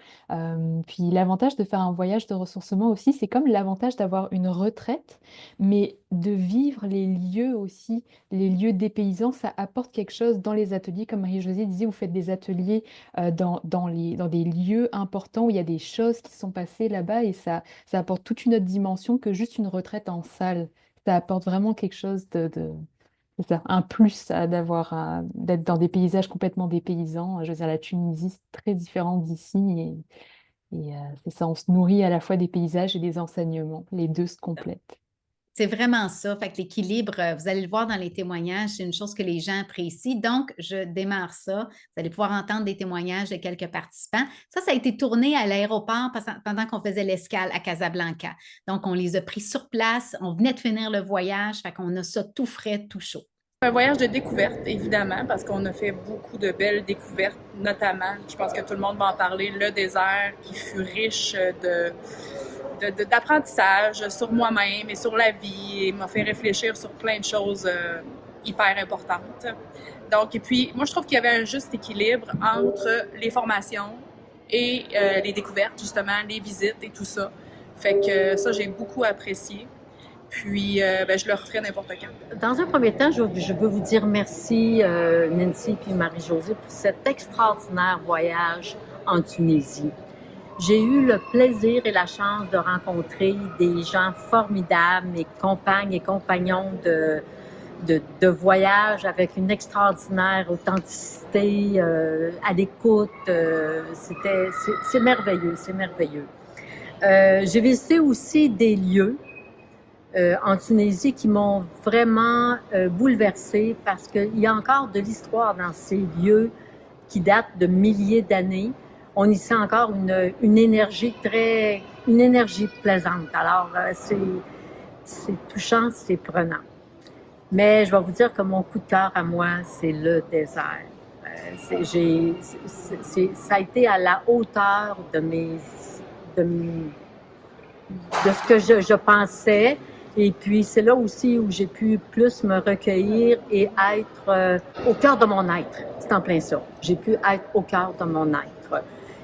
Puis l'avantage de faire un voyage de ressourcement aussi, c'est comme l'avantage d'avoir une retraite, mais de vivre les lieux aussi, les lieux dépaysants, ça apporte quelque chose dans les ateliers. Comme Marie-Josée disait, vous faites des ateliers dans des lieux importants où il y a des choses qui sont passées là-bas et ça apporte toute une autre dimension que juste une retraite en salle. Ça apporte vraiment quelque chose c'est ça, un plus d'être dans des paysages complètement dépaysants. Je veux dire, la Tunisie, c'est très différent d'ici et c'est ça, on se nourrit à la fois des paysages et des enseignements. Les deux se complètent. C'est vraiment ça. Fait que l'équilibre, vous allez le voir dans les témoignages, c'est une chose que les gens apprécient. Donc, je démarre ça. Vous allez pouvoir entendre des témoignages de quelques participants. Ça a été tourné à l'aéroport pendant qu'on faisait l'escale à Casablanca. Donc, on les a pris sur place. On venait de finir le voyage. Fait qu'on a ça tout frais, tout chaud. Un voyage de découverte, évidemment, parce qu'on a fait beaucoup de belles découvertes, notamment, je pense que tout le monde va en parler, le désert qui fut riche d'apprentissage sur moi-même et sur la vie et m'a fait réfléchir sur plein de choses hyper importantes. Donc, et puis, moi, je trouve qu'il y avait un juste équilibre entre les formations et les découvertes, justement, les visites et tout ça. Fait que ça, j'ai beaucoup apprécié. Puis, je le referai n'importe quand. Dans un premier temps, je veux vous dire merci, Nancy et Marie-Josée, pour cet extraordinaire voyage en Tunisie. J'ai eu le plaisir et la chance de rencontrer des gens formidables, mes compagnes et compagnons de voyage avec une extraordinaire authenticité, à l'écoute. C'est merveilleux, c'est merveilleux. J'ai visité aussi des lieux en Tunisie qui m'ont vraiment bouleversée parce qu'il y a encore de l'histoire dans ces lieux qui datent de milliers d'années. On y sent encore une énergie une énergie plaisante. Alors, c'est touchant, c'est prenant. Mais je vais vous dire que mon coup de cœur à moi, c'est le désert. Ça a été à la hauteur de ce que je pensais. Et puis, c'est là aussi où j'ai pu plus me recueillir et être au cœur de mon être. C'est en plein ça. J'ai pu être au cœur de mon être.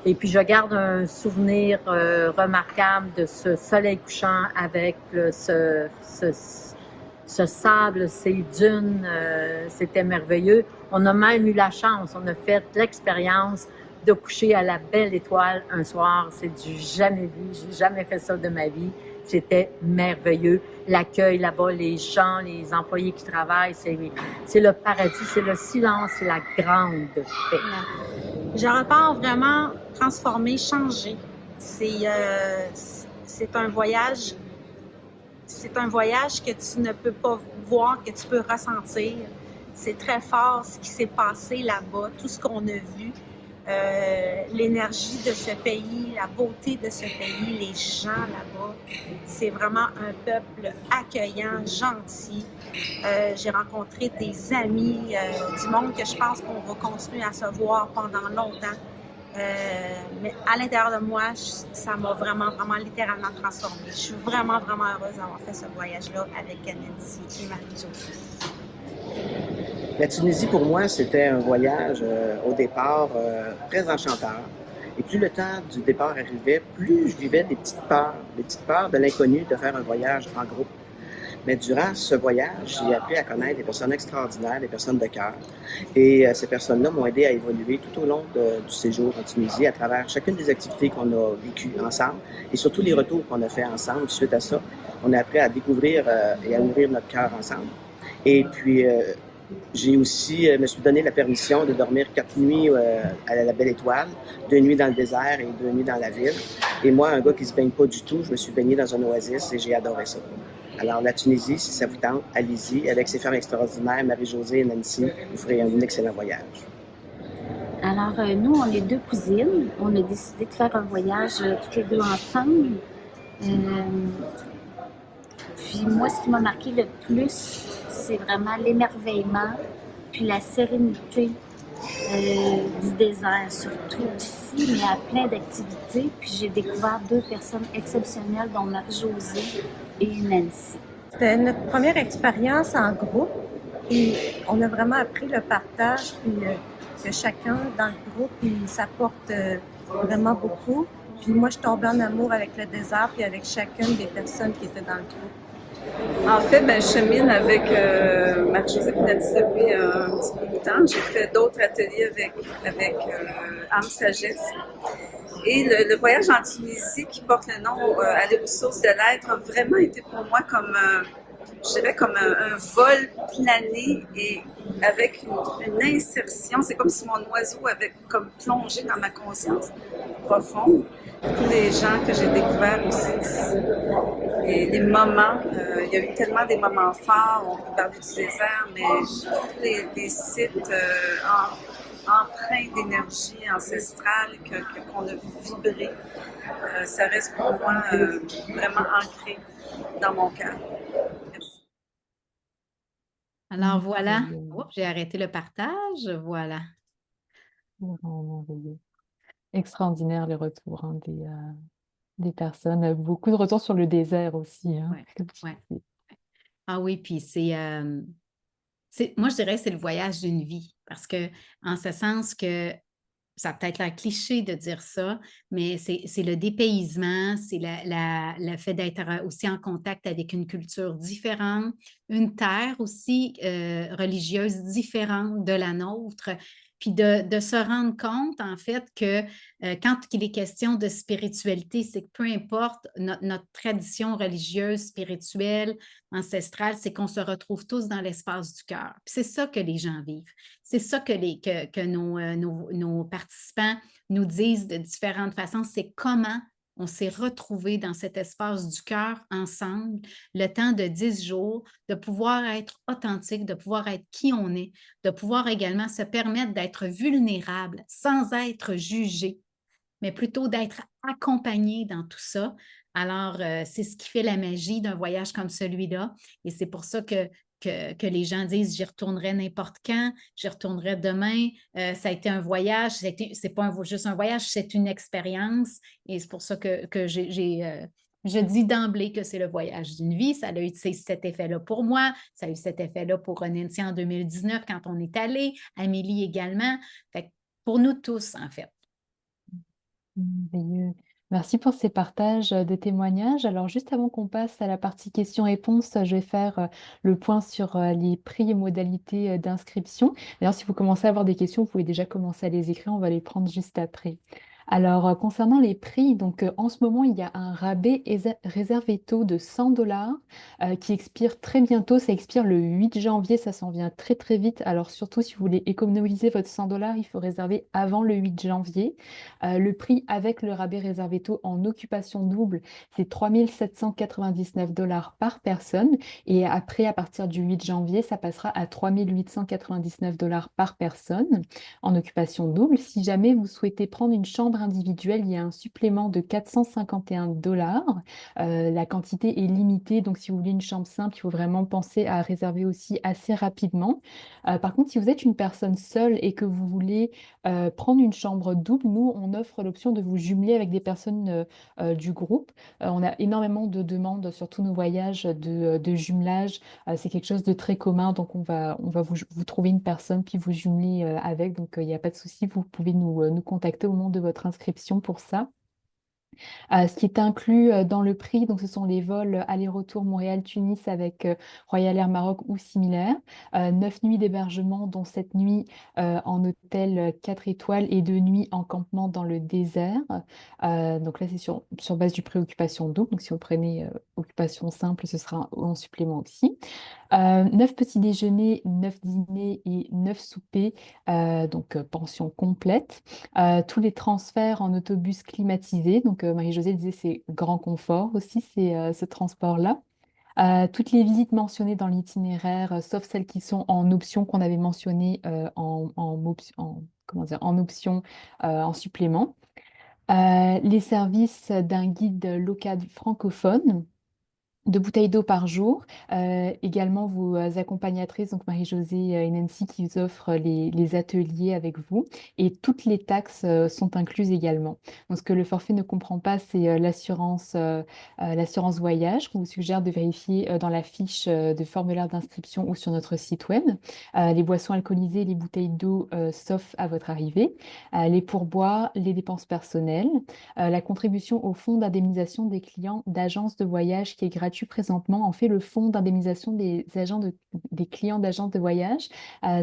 Et puis, je garde un souvenir remarquable de ce soleil couchant avec ce sable, ces dunes. C'était merveilleux. On a même eu la chance, on a fait l'expérience de coucher à la belle étoile un soir. C'est du jamais vu. J'ai jamais fait ça de ma vie. C'était merveilleux. L'accueil là-bas, les gens, les employés qui travaillent, c'est le paradis, c'est le silence, c'est la grande paix. Je repars vraiment transformé, changé. C'est un voyage que tu ne peux pas voir, que tu peux ressentir. C'est très fort ce qui s'est passé là-bas, tout ce qu'on a vu. L'énergie de ce pays, la beauté de ce pays, les gens là-bas. C'est vraiment un peuple accueillant, gentil. J'ai rencontré des amis du monde que je pense qu'on va continuer à se voir pendant longtemps. Mais à l'intérieur de moi, ça m'a vraiment, vraiment littéralement transformée. Je suis vraiment, vraiment heureuse d'avoir fait ce voyage-là avec Nancy et Marie-Josée. La Tunisie, pour moi, c'était un voyage au départ très enchanteur. Et plus le temps du départ arrivait, plus je vivais des petites peurs de l'inconnu, de faire un voyage en groupe. Mais durant ce voyage, j'ai appris à connaître des personnes extraordinaires, des personnes de cœur. Et ces personnes-là m'ont aidé à évoluer tout au long du séjour en Tunisie, à travers chacune des activités qu'on a vécues ensemble et surtout les retours qu'on a fait ensemble. Suite à ça, on a appris à découvrir et à nourrir notre cœur ensemble. Et puis, j'ai aussi, me suis donné la permission de dormir 4 nuits à la Belle Étoile, 2 nuits dans le désert et 2 nuits dans la ville. Et moi, un gars qui se baigne pas du tout, je me suis baigné dans un oasis et j'ai adoré ça. Alors, la Tunisie, si ça vous tente, allez-y. Avec ses femmes extraordinaires, Marie-Josée et Nancy, vous ferez un excellent voyage. Alors, nous, on est 2 cousines. On a décidé de faire un voyage toutes les 2 ensemble. Puis moi, ce qui m'a marqué le plus, c'est vraiment l'émerveillement, puis la sérénité du désert surtout aussi, mais à plein d'activités. Puis j'ai découvert deux personnes exceptionnelles, dont Marie-Josée et Nancy. C'était notre première expérience en groupe et on a vraiment appris le partage, puis que chacun dans le groupe, il s'apporte vraiment beaucoup. Puis moi, je tombais en amour avec le désert puis avec chacune des personnes qui étaient dans le groupe. En fait, je chemine avec Marie-Josée Pinati depuis un petit bout de temps. J'ai fait d'autres ateliers avec Âme Sagesse. Et le voyage en Tunisie qui porte le nom Aller aux sources de l'être a vraiment été pour moi comme, je dirais, comme un vol plané et avec une insertion. C'est comme si mon oiseau avait comme plongé dans ma conscience profonde. Tous les gens que j'ai découverts aussi ici, et les moments, il y a eu tellement des moments forts, on peut parler du désert, mais tous les sites empreints d'énergie ancestrale qu'on a vibré, ça reste pour moi vraiment ancré dans mon cœur. Merci. Alors voilà, j'ai arrêté le partage, voilà. Extraordinaire les retours des personnes. Beaucoup de retours sur le désert aussi. Hein, ouais. Ah oui, puis moi je dirais que c'est le voyage d'une vie, parce que en ce sens que ça a peut-être l'air cliché de dire ça, mais c'est le dépaysement, c'est le fait d'être aussi en contact avec une culture différente, une terre aussi religieuse différente de la nôtre, puis de se rendre compte, en fait, que quand il est question de spiritualité, c'est que peu importe notre tradition religieuse, spirituelle, ancestrale, c'est qu'on se retrouve tous dans l'espace du cœur. C'est ça que les gens vivent. C'est ça que nos participants nous disent de différentes façons. C'est comment on s'est retrouvés dans cet espace du cœur ensemble, le temps de 10 jours, de pouvoir être authentique, de pouvoir être qui on est, de pouvoir également se permettre d'être vulnérable sans être jugé, mais plutôt d'être accompagné dans tout ça. Alors, c'est ce qui fait la magie d'un voyage comme celui-là. Et c'est pour ça que les gens disent j'y retournerai n'importe quand, j'y retournerai demain. Ça a été un voyage, c'est pas juste un voyage, c'est une expérience. Et c'est pour ça que je dis d'emblée que c'est le voyage d'une vie. Ça a eu cet effet-là pour moi, ça a eu cet effet-là pour Nancy en 2019 quand on est allé, Amélie également. Fait que pour nous tous, en fait. Merveilleux. Merci pour ces partages de témoignages. Alors, juste avant qu'on passe à la partie questions-réponses, je vais faire le point sur les prix et modalités d'inscription. D'ailleurs, si vous commencez à avoir des questions, vous pouvez déjà commencer à les écrire. On va les prendre juste après. Alors, concernant les prix, donc en ce moment, il y a un rabais réservé taux de 100 $ qui expire très bientôt. Ça expire le 8 janvier, ça s'en vient très très vite. Alors, surtout si vous voulez économiser votre 100 $, il faut réserver avant le 8 janvier. Le prix avec le rabais réservé taux en occupation double, c'est 3 799 $ par personne. Et après, à partir du 8 janvier, ça passera à 3 899 $ par personne en occupation double. Si jamais vous souhaitez prendre une chambre individuelle, il y a un supplément de 451 $. La quantité est limitée, donc si vous voulez une chambre simple, il faut vraiment penser à réserver aussi assez rapidement. Par contre, si vous êtes une personne seule et que vous voulez prendre une chambre double, nous, on offre l'option de vous jumeler avec des personnes du groupe. On a énormément de demandes sur tous nos voyages de jumelage. C'est quelque chose de très commun, donc on va vous trouver une personne puis vous jumeler avec. Donc, il n'y a pas de souci, vous pouvez nous contacter au moment de votre inscription pour ça. Ce qui est inclus dans le prix, donc ce sont les vols aller-retour Montréal-Tunis avec Royal Air Maroc ou similaire. 9 nuits d'hébergement, dont 7 nuits en hôtel 4 étoiles et 2 nuits en campement dans le désert. Donc là, c'est sur base du préoccupation double. Donc si vous prenez occupation simple, ce sera en supplément aussi. 9 petits déjeuners, 9 dîners et 9 soupers, donc pension complète. Tous les transferts en autobus climatisé. Donc Marie-Josée disait c'est grand confort aussi, ce transport-là. Toutes les visites mentionnées dans l'itinéraire, sauf celles qui sont en option qu'on avait mentionnées en option en supplément. Les services d'un guide local francophone. de bouteilles d'eau par jour. Également, vos accompagnatrices, donc Marie-Josée et Nancy, qui vous offrent les ateliers avec vous. Et toutes les taxes sont incluses également. Donc, ce que le forfait ne comprend pas, c'est l'assurance voyage qu'on vous suggère de vérifier dans la fiche de formulaire d'inscription ou sur notre site web. Les boissons alcoolisées, les bouteilles d'eau, sauf à votre arrivée. Les pourboires, les dépenses personnelles. La contribution au fonds d'indemnisation des clients d'agences de voyage qui est gratuit présentement. En fait, le fonds d'indemnisation des clients d'agences de voyage,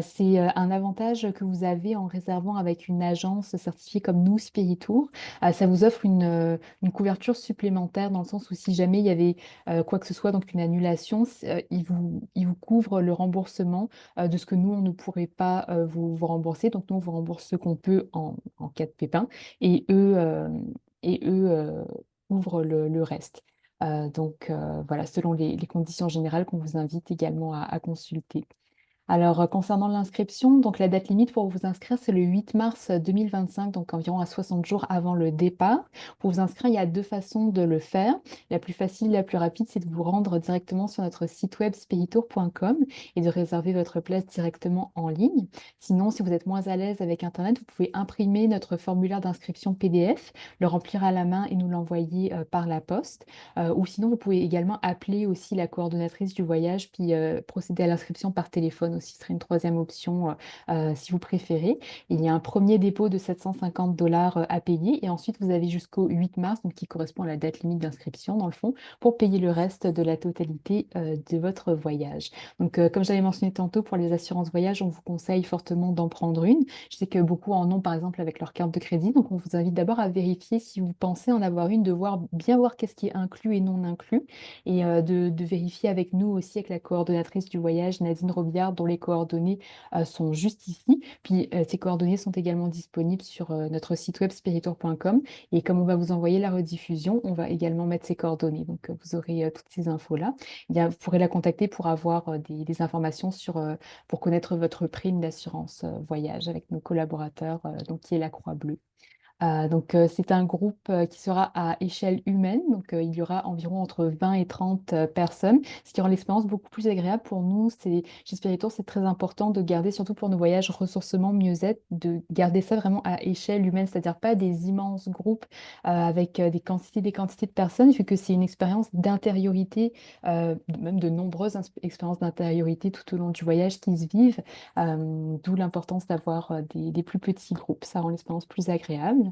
c'est un avantage que vous avez en réservant avec une agence certifiée comme nous, Spiritour. Ça vous offre une couverture supplémentaire dans le sens où si jamais il y avait quoi que ce soit, donc une annulation, il vous couvre le remboursement de ce que nous, on ne pourrait pas vous rembourser. Donc nous, on vous rembourse ce qu'on peut en cas de pépin et eux ouvrent le reste. Voilà, selon les conditions générales qu'on vous invite également à consulter. Alors, concernant l'inscription, donc la date limite pour vous inscrire, c'est le 8 mars 2025, donc environ à 60 jours avant le départ. Pour vous inscrire, il y a deux façons de le faire. La plus facile, la plus rapide, c'est de vous rendre directement sur notre site web spiritour.com et de réserver votre place directement en ligne. Sinon, si vous êtes moins à l'aise avec Internet, vous pouvez imprimer notre formulaire d'inscription PDF, le remplir à la main et nous l'envoyer par la poste. Ou sinon, vous pouvez également appeler aussi la coordonnatrice du voyage, puis procéder à l'inscription par téléphone aussi, ce serait une troisième option si vous préférez. Il y a un premier dépôt de 750 $ à payer et ensuite vous avez jusqu'au 8 mars, donc qui correspond à la date limite d'inscription dans le fond, pour payer le reste de la totalité de votre voyage. Donc comme j'avais mentionné tantôt, pour les assurances voyage, on vous conseille fortement d'en prendre une. Je sais que beaucoup en ont par exemple avec leur carte de crédit, donc on vous invite d'abord à vérifier si vous pensez en avoir une, de bien voir qu'est-ce qui est inclus et non inclus, et de vérifier avec nous aussi, avec la coordonnatrice du voyage, Nadine Robillard, dont les coordonnées sont juste ici. Puis ces coordonnées sont également disponibles sur notre site web spiritour.com. Et comme on va vous envoyer la rediffusion, on va également mettre ces coordonnées. Donc vous aurez toutes ces infos-là. Vous pourrez la contacter pour avoir des informations pour connaître votre prime d'assurance voyage avec nos collaborateurs, donc qui est la Croix-Bleue. C'est un groupe qui sera à échelle humaine, donc il y aura environ entre 20 et 30 personnes, ce qui rend l'expérience beaucoup plus agréable pour nous. Chez Spiritour, c'est très important de garder, surtout pour nos voyages ressourcement, mieux-être, de garder ça vraiment à échelle humaine, c'est-à-dire pas des immenses groupes avec des quantités de personnes, vu que c'est une expérience d'intériorité, même de nombreuses expériences d'intériorité tout au long du voyage qui se vivent, d'où l'importance d'avoir des plus petits groupes. Ça rend l'expérience plus agréable.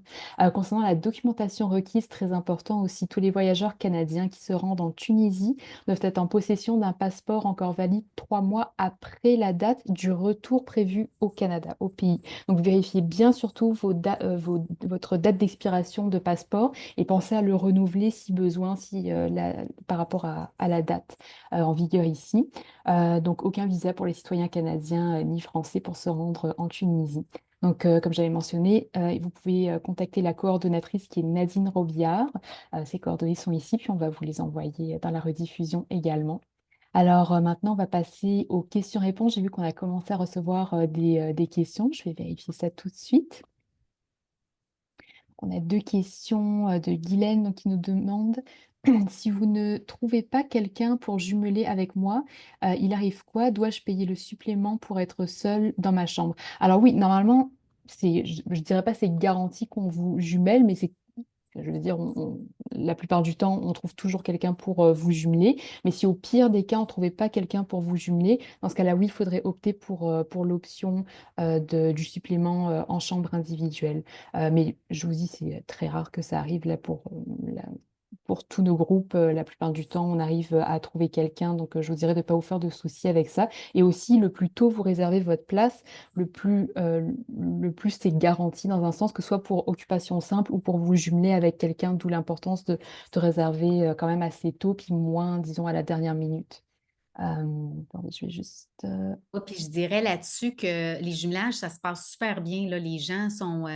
Concernant la documentation requise, très important aussi, tous les voyageurs canadiens qui se rendent en Tunisie doivent être en possession d'un passeport encore valide 3 mois après la date du retour prévu au Canada, au pays. Donc vérifiez bien surtout votre date d'expiration de passeport et pensez à le renouveler si besoin, par rapport à la date en vigueur ici. Donc aucun visa pour les citoyens canadiens ni français pour se rendre en Tunisie. Donc, comme j'avais mentionné, vous pouvez contacter la coordonnatrice qui est Nadine Robillard. Ses coordonnées sont ici, puis on va vous les envoyer dans la rediffusion également. Alors maintenant, on va passer aux questions-réponses. J'ai vu qu'on a commencé à recevoir des questions. Je vais vérifier ça tout de suite. On a deux questions de Guylaine donc, qui nous demande si vous ne trouvez pas quelqu'un pour jumeler avec moi, il arrive quoi? Dois-je payer le supplément pour être seule dans ma chambre? Alors oui, normalement, je dirais pas c'est garanti qu'on vous jumelle, mais je veux dire, la plupart du temps, on trouve toujours quelqu'un pour vous jumeler. Mais si au pire des cas, on ne trouvait pas quelqu'un pour vous jumeler, dans ce cas-là, oui, il faudrait opter pour l'option du supplément en chambre individuelle. Mais je vous dis, c'est très rare que ça arrive là pour tous nos groupes. La plupart du temps, on arrive à trouver quelqu'un. Donc, je vous dirais de ne pas vous faire de soucis avec ça. Et aussi, le plus tôt vous réservez votre place, le plus c'est garanti dans un sens, que ce soit pour occupation simple ou pour vous jumeler avec quelqu'un, d'où l'importance de réserver quand même assez tôt, puis moins, disons, à la dernière minute. Attendez, je vais juste... Oui, puis je dirais là-dessus que les jumelages, ça se passe super bien, là. Les gens sont...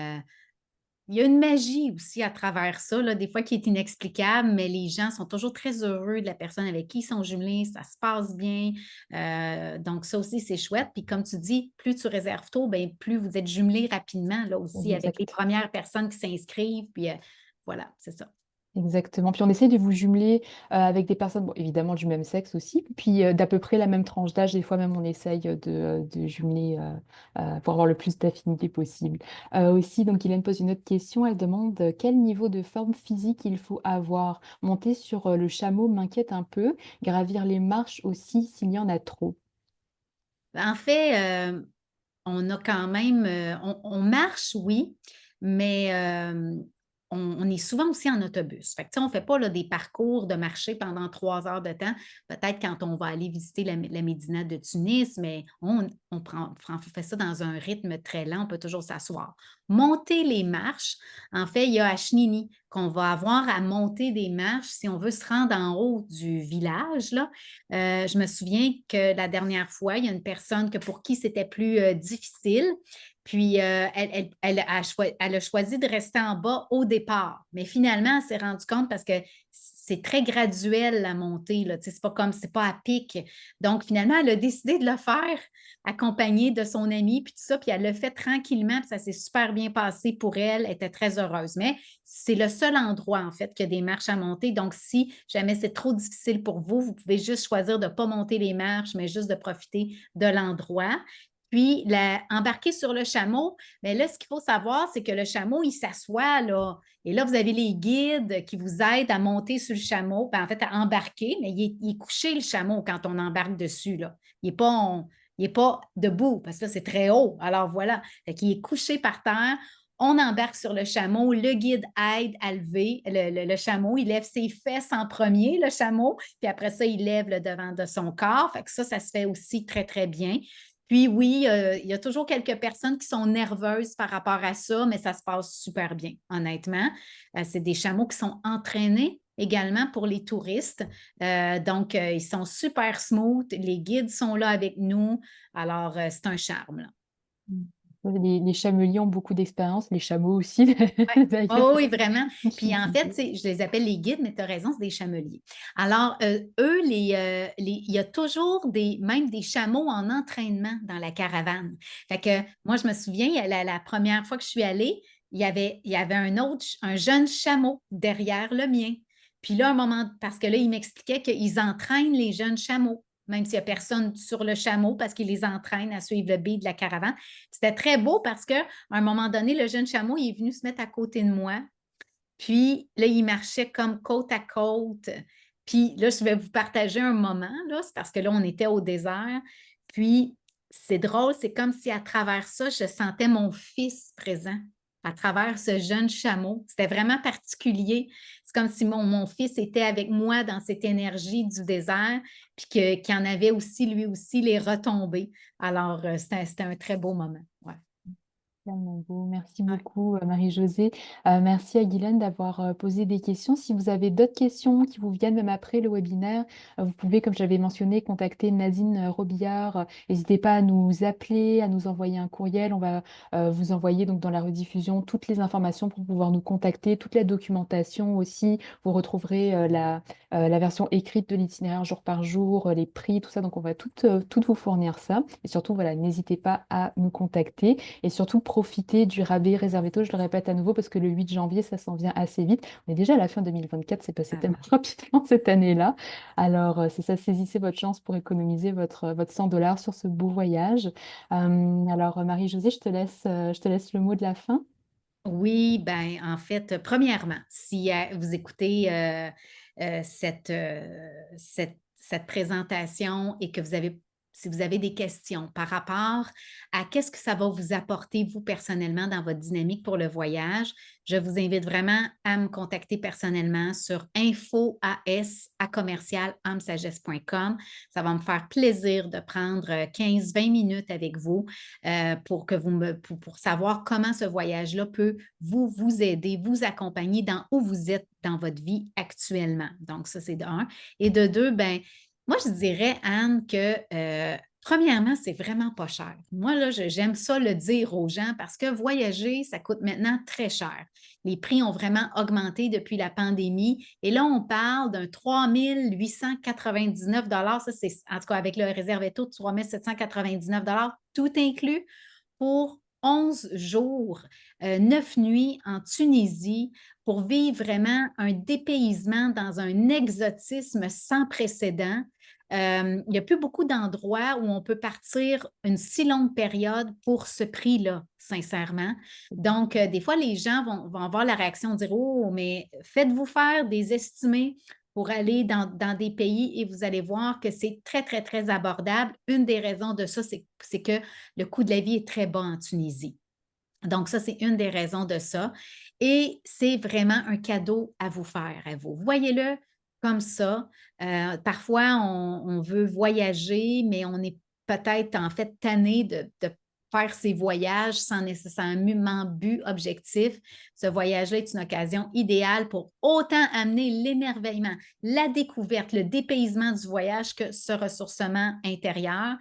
Il y a une magie aussi à travers ça, là, des fois qui est inexplicable, mais les gens sont toujours très heureux de la personne avec qui ils sont jumelés, ça se passe bien. Donc, ça aussi, c'est chouette. Puis comme tu dis, plus tu réserves tôt, bien, plus vous êtes jumelés rapidement, là aussi, avec les Exact. premières personnes qui s'inscrivent. Puis voilà, c'est ça. Exactement. Puis on essaie de vous jumeler avec des personnes, bon, évidemment du même sexe aussi, puis d'à peu près la même tranche d'âge. Des fois même on essaye de jumeler pour avoir le plus d'affinité possible. Aussi, donc Hélène pose une autre question. Elle demande quel niveau de forme physique il faut avoir. Monter sur le chameau m'inquiète un peu. Gravir les marches aussi s'il y en a trop. En fait, on a quand même, on marche, oui, mais on est souvent aussi en autobus. Fait que, tu sais, on ne fait pas là, des parcours de marché pendant 3 heures de temps. Peut-être quand on va aller visiter la Médina de Tunis, mais on fait ça dans un rythme très lent. On peut toujours s'asseoir. Monter les marches, en fait, il y a à Chenini qu'on va avoir à monter des marches si on veut se rendre en haut du village, là. Je me souviens que la dernière fois, il y a une personne pour qui c'était plus difficile. Puis, elle a choisi de rester en bas au départ. Mais finalement, elle s'est rendue compte parce que c'est très graduel la montée, là. Tu sais, c'est pas à pic. Donc, finalement, elle a décidé de le faire accompagnée de son amie, puis tout ça, puis elle l'a fait tranquillement, puis ça s'est super bien passé pour elle. Elle était très heureuse. Mais c'est le seul endroit, en fait, qu'il y a des marches à monter. Donc, si jamais c'est trop difficile pour vous, vous pouvez juste choisir de ne pas monter les marches, mais juste de profiter de l'endroit. Puis, embarquer sur le chameau, mais là, ce qu'il faut savoir, c'est que le chameau, il s'assoit, là. Et là, vous avez les guides qui vous aident à monter sur le chameau, en fait, à embarquer, mais il est couché, le chameau, quand on embarque dessus, là. Il n'est pas debout, parce que là, c'est très haut. Alors, voilà. Fait qu'il est couché par terre. On embarque sur le chameau. Le guide aide à lever le chameau. Il lève ses fesses en premier, le chameau, puis après ça, il lève le devant de son corps. Fait que ça se fait aussi très, très bien. Puis oui, il y a toujours quelques personnes qui sont nerveuses par rapport à ça, mais ça se passe super bien, honnêtement. C'est des chameaux qui sont entraînés également pour les touristes. Donc, ils sont super smooth. Les guides sont là avec nous. Alors, c'est un charme, là. Les chameliers ont beaucoup d'expérience, les chameaux aussi, Ouais. d'ailleurs. Oh oui, vraiment. Puis en fait, je les appelle les guides, mais tu as raison, c'est des chameliers. Alors, eux, il y a toujours même des chameaux en entraînement dans la caravane. Fait que moi, je me souviens, la première fois que je suis allée, il y avait un jeune chameau derrière le mien. Puis là, un moment, parce que là, il m'expliquait qu'ils entraînent les jeunes chameaux, même s'il n'y a personne sur le chameau, parce qu'ils les entraînent à suivre le beat de la caravane. C'était très beau parce qu'à un moment donné, le jeune chameau, il est venu se mettre à côté de moi. Puis là, il marchait comme côte à côte. Puis là, je vais vous partager un moment, là, c'est parce que là, on était au désert. Puis c'est drôle, c'est comme si à travers ça, je sentais mon fils présent à travers ce jeune chameau. C'était vraiment particulier. C'est comme si mon fils était avec moi dans cette énergie du désert, puis qu'il y en avait aussi, lui aussi, les retombées. Alors, c'était un très beau moment. Ouais. Tellement beau. Merci Ouais. beaucoup, Marie-Josée. Merci à Guylaine d'avoir posé des questions. Si vous avez d'autres questions qui vous viennent même après le webinaire, vous pouvez, comme j'avais mentionné, contacter Nadine Robillard. N'hésitez pas à nous appeler, à nous envoyer un courriel. On va vous envoyer donc dans la rediffusion toutes les informations pour pouvoir nous contacter, toute la documentation aussi. Vous retrouverez la version écrite de l'itinéraire jour par jour, les prix, tout ça. Donc on va tout vous fournir ça. Et surtout, voilà, n'hésitez pas à nous contacter. Et surtout, profiter du rabais réservé tôt. Je le répète à nouveau parce que le 8 janvier, ça s'en vient assez vite. On est déjà à la fin 2024, c'est passé tellement rapidement cette année-là. Alors, c'est ça, saisissez votre chance pour économiser votre $100 sur ce beau voyage. Alors, Marie-Josée, je te laisse le mot de la fin. Oui, ben en fait, premièrement, si vous écoutez cette présentation et que si vous avez des questions par rapport à qu'est-ce que ça va vous apporter, vous, personnellement, dans votre dynamique pour le voyage, je vous invite vraiment à me contacter personnellement sur info@commercial-amsagesse.com. Ça va me faire plaisir de prendre 15-20 minutes avec vous pour savoir comment ce voyage-là peut vous aider, vous accompagner dans où vous êtes dans votre vie actuellement. Donc, ça, c'est de un. Et de deux, ben moi, je dirais, Anne, que premièrement, c'est vraiment pas cher. Moi, là, j'aime ça le dire aux gens parce que voyager, ça coûte maintenant très cher. Les prix ont vraiment augmenté depuis la pandémie. Et là, on parle d'un 3 899 $. Ça, c'est, en tout cas, avec le réservé taux de 3 799 $, tout inclus, pour 11 jours, 9 nuits en Tunisie pour vivre vraiment un dépaysement dans un exotisme sans précédent. Il n'y a plus beaucoup d'endroits où on peut partir une si longue période pour ce prix-là, sincèrement. Donc, des fois, les gens vont avoir la réaction de dire: «Oh, mais faites-vous faire des estimés pour aller dans des pays et vous allez voir que c'est très, très, très abordable.» Une des raisons de ça, c'est que le coût de la vie est très bas en Tunisie. Donc, ça, c'est une des raisons de ça. Et c'est vraiment un cadeau à vous faire, à vous. Voyez-le comme ça. Parfois, on veut voyager, mais on est peut-être en fait tanné de faire ces voyages sans nécessairement but objectif. Ce voyage-là est une occasion idéale pour autant amener l'émerveillement, la découverte, le dépaysement du voyage que ce ressourcement intérieur.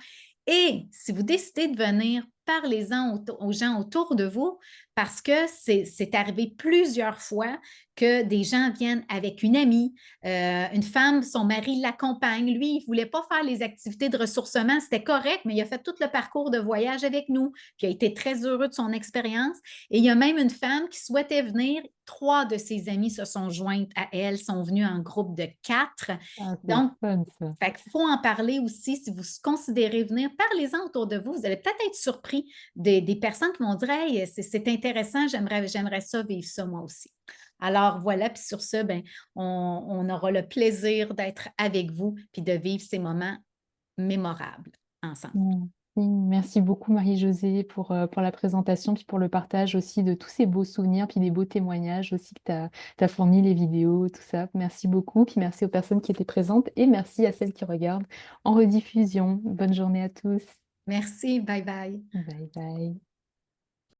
Et si vous décidez de venir, parlez-en aux gens autour de vous parce que c'est arrivé plusieurs fois que des gens viennent avec une amie, une femme, son mari l'accompagne. Lui, il ne voulait pas faire les activités de ressourcement, c'était correct, mais il a fait tout le parcours de voyage avec nous, puis il a été très heureux de son expérience. Et il y a même une femme qui souhaitait venir. 3 de ses amis se sont jointes à elle, sont venus en groupe de 4. Ah, c'est Donc, fun, ça. fait qu'il faut en parler aussi. Si vous considérez venir, parlez-en autour de vous. Vous allez peut-être être surpris des personnes qui vont dire: «Hey, c'est intéressant, j'aimerais ça, vivre ça moi aussi.» Alors voilà, puis sur ce, ben, on aura le plaisir d'être avec vous puis de vivre ces moments mémorables ensemble. Merci beaucoup Marie-Josée pour la présentation, puis pour le partage aussi de tous ces beaux souvenirs, puis des beaux témoignages aussi que tu as fourni, les vidéos, tout ça. Merci beaucoup, puis merci aux personnes qui étaient présentes et merci à celles qui regardent en rediffusion. Bonne journée à tous. Merci, bye bye. Bye bye.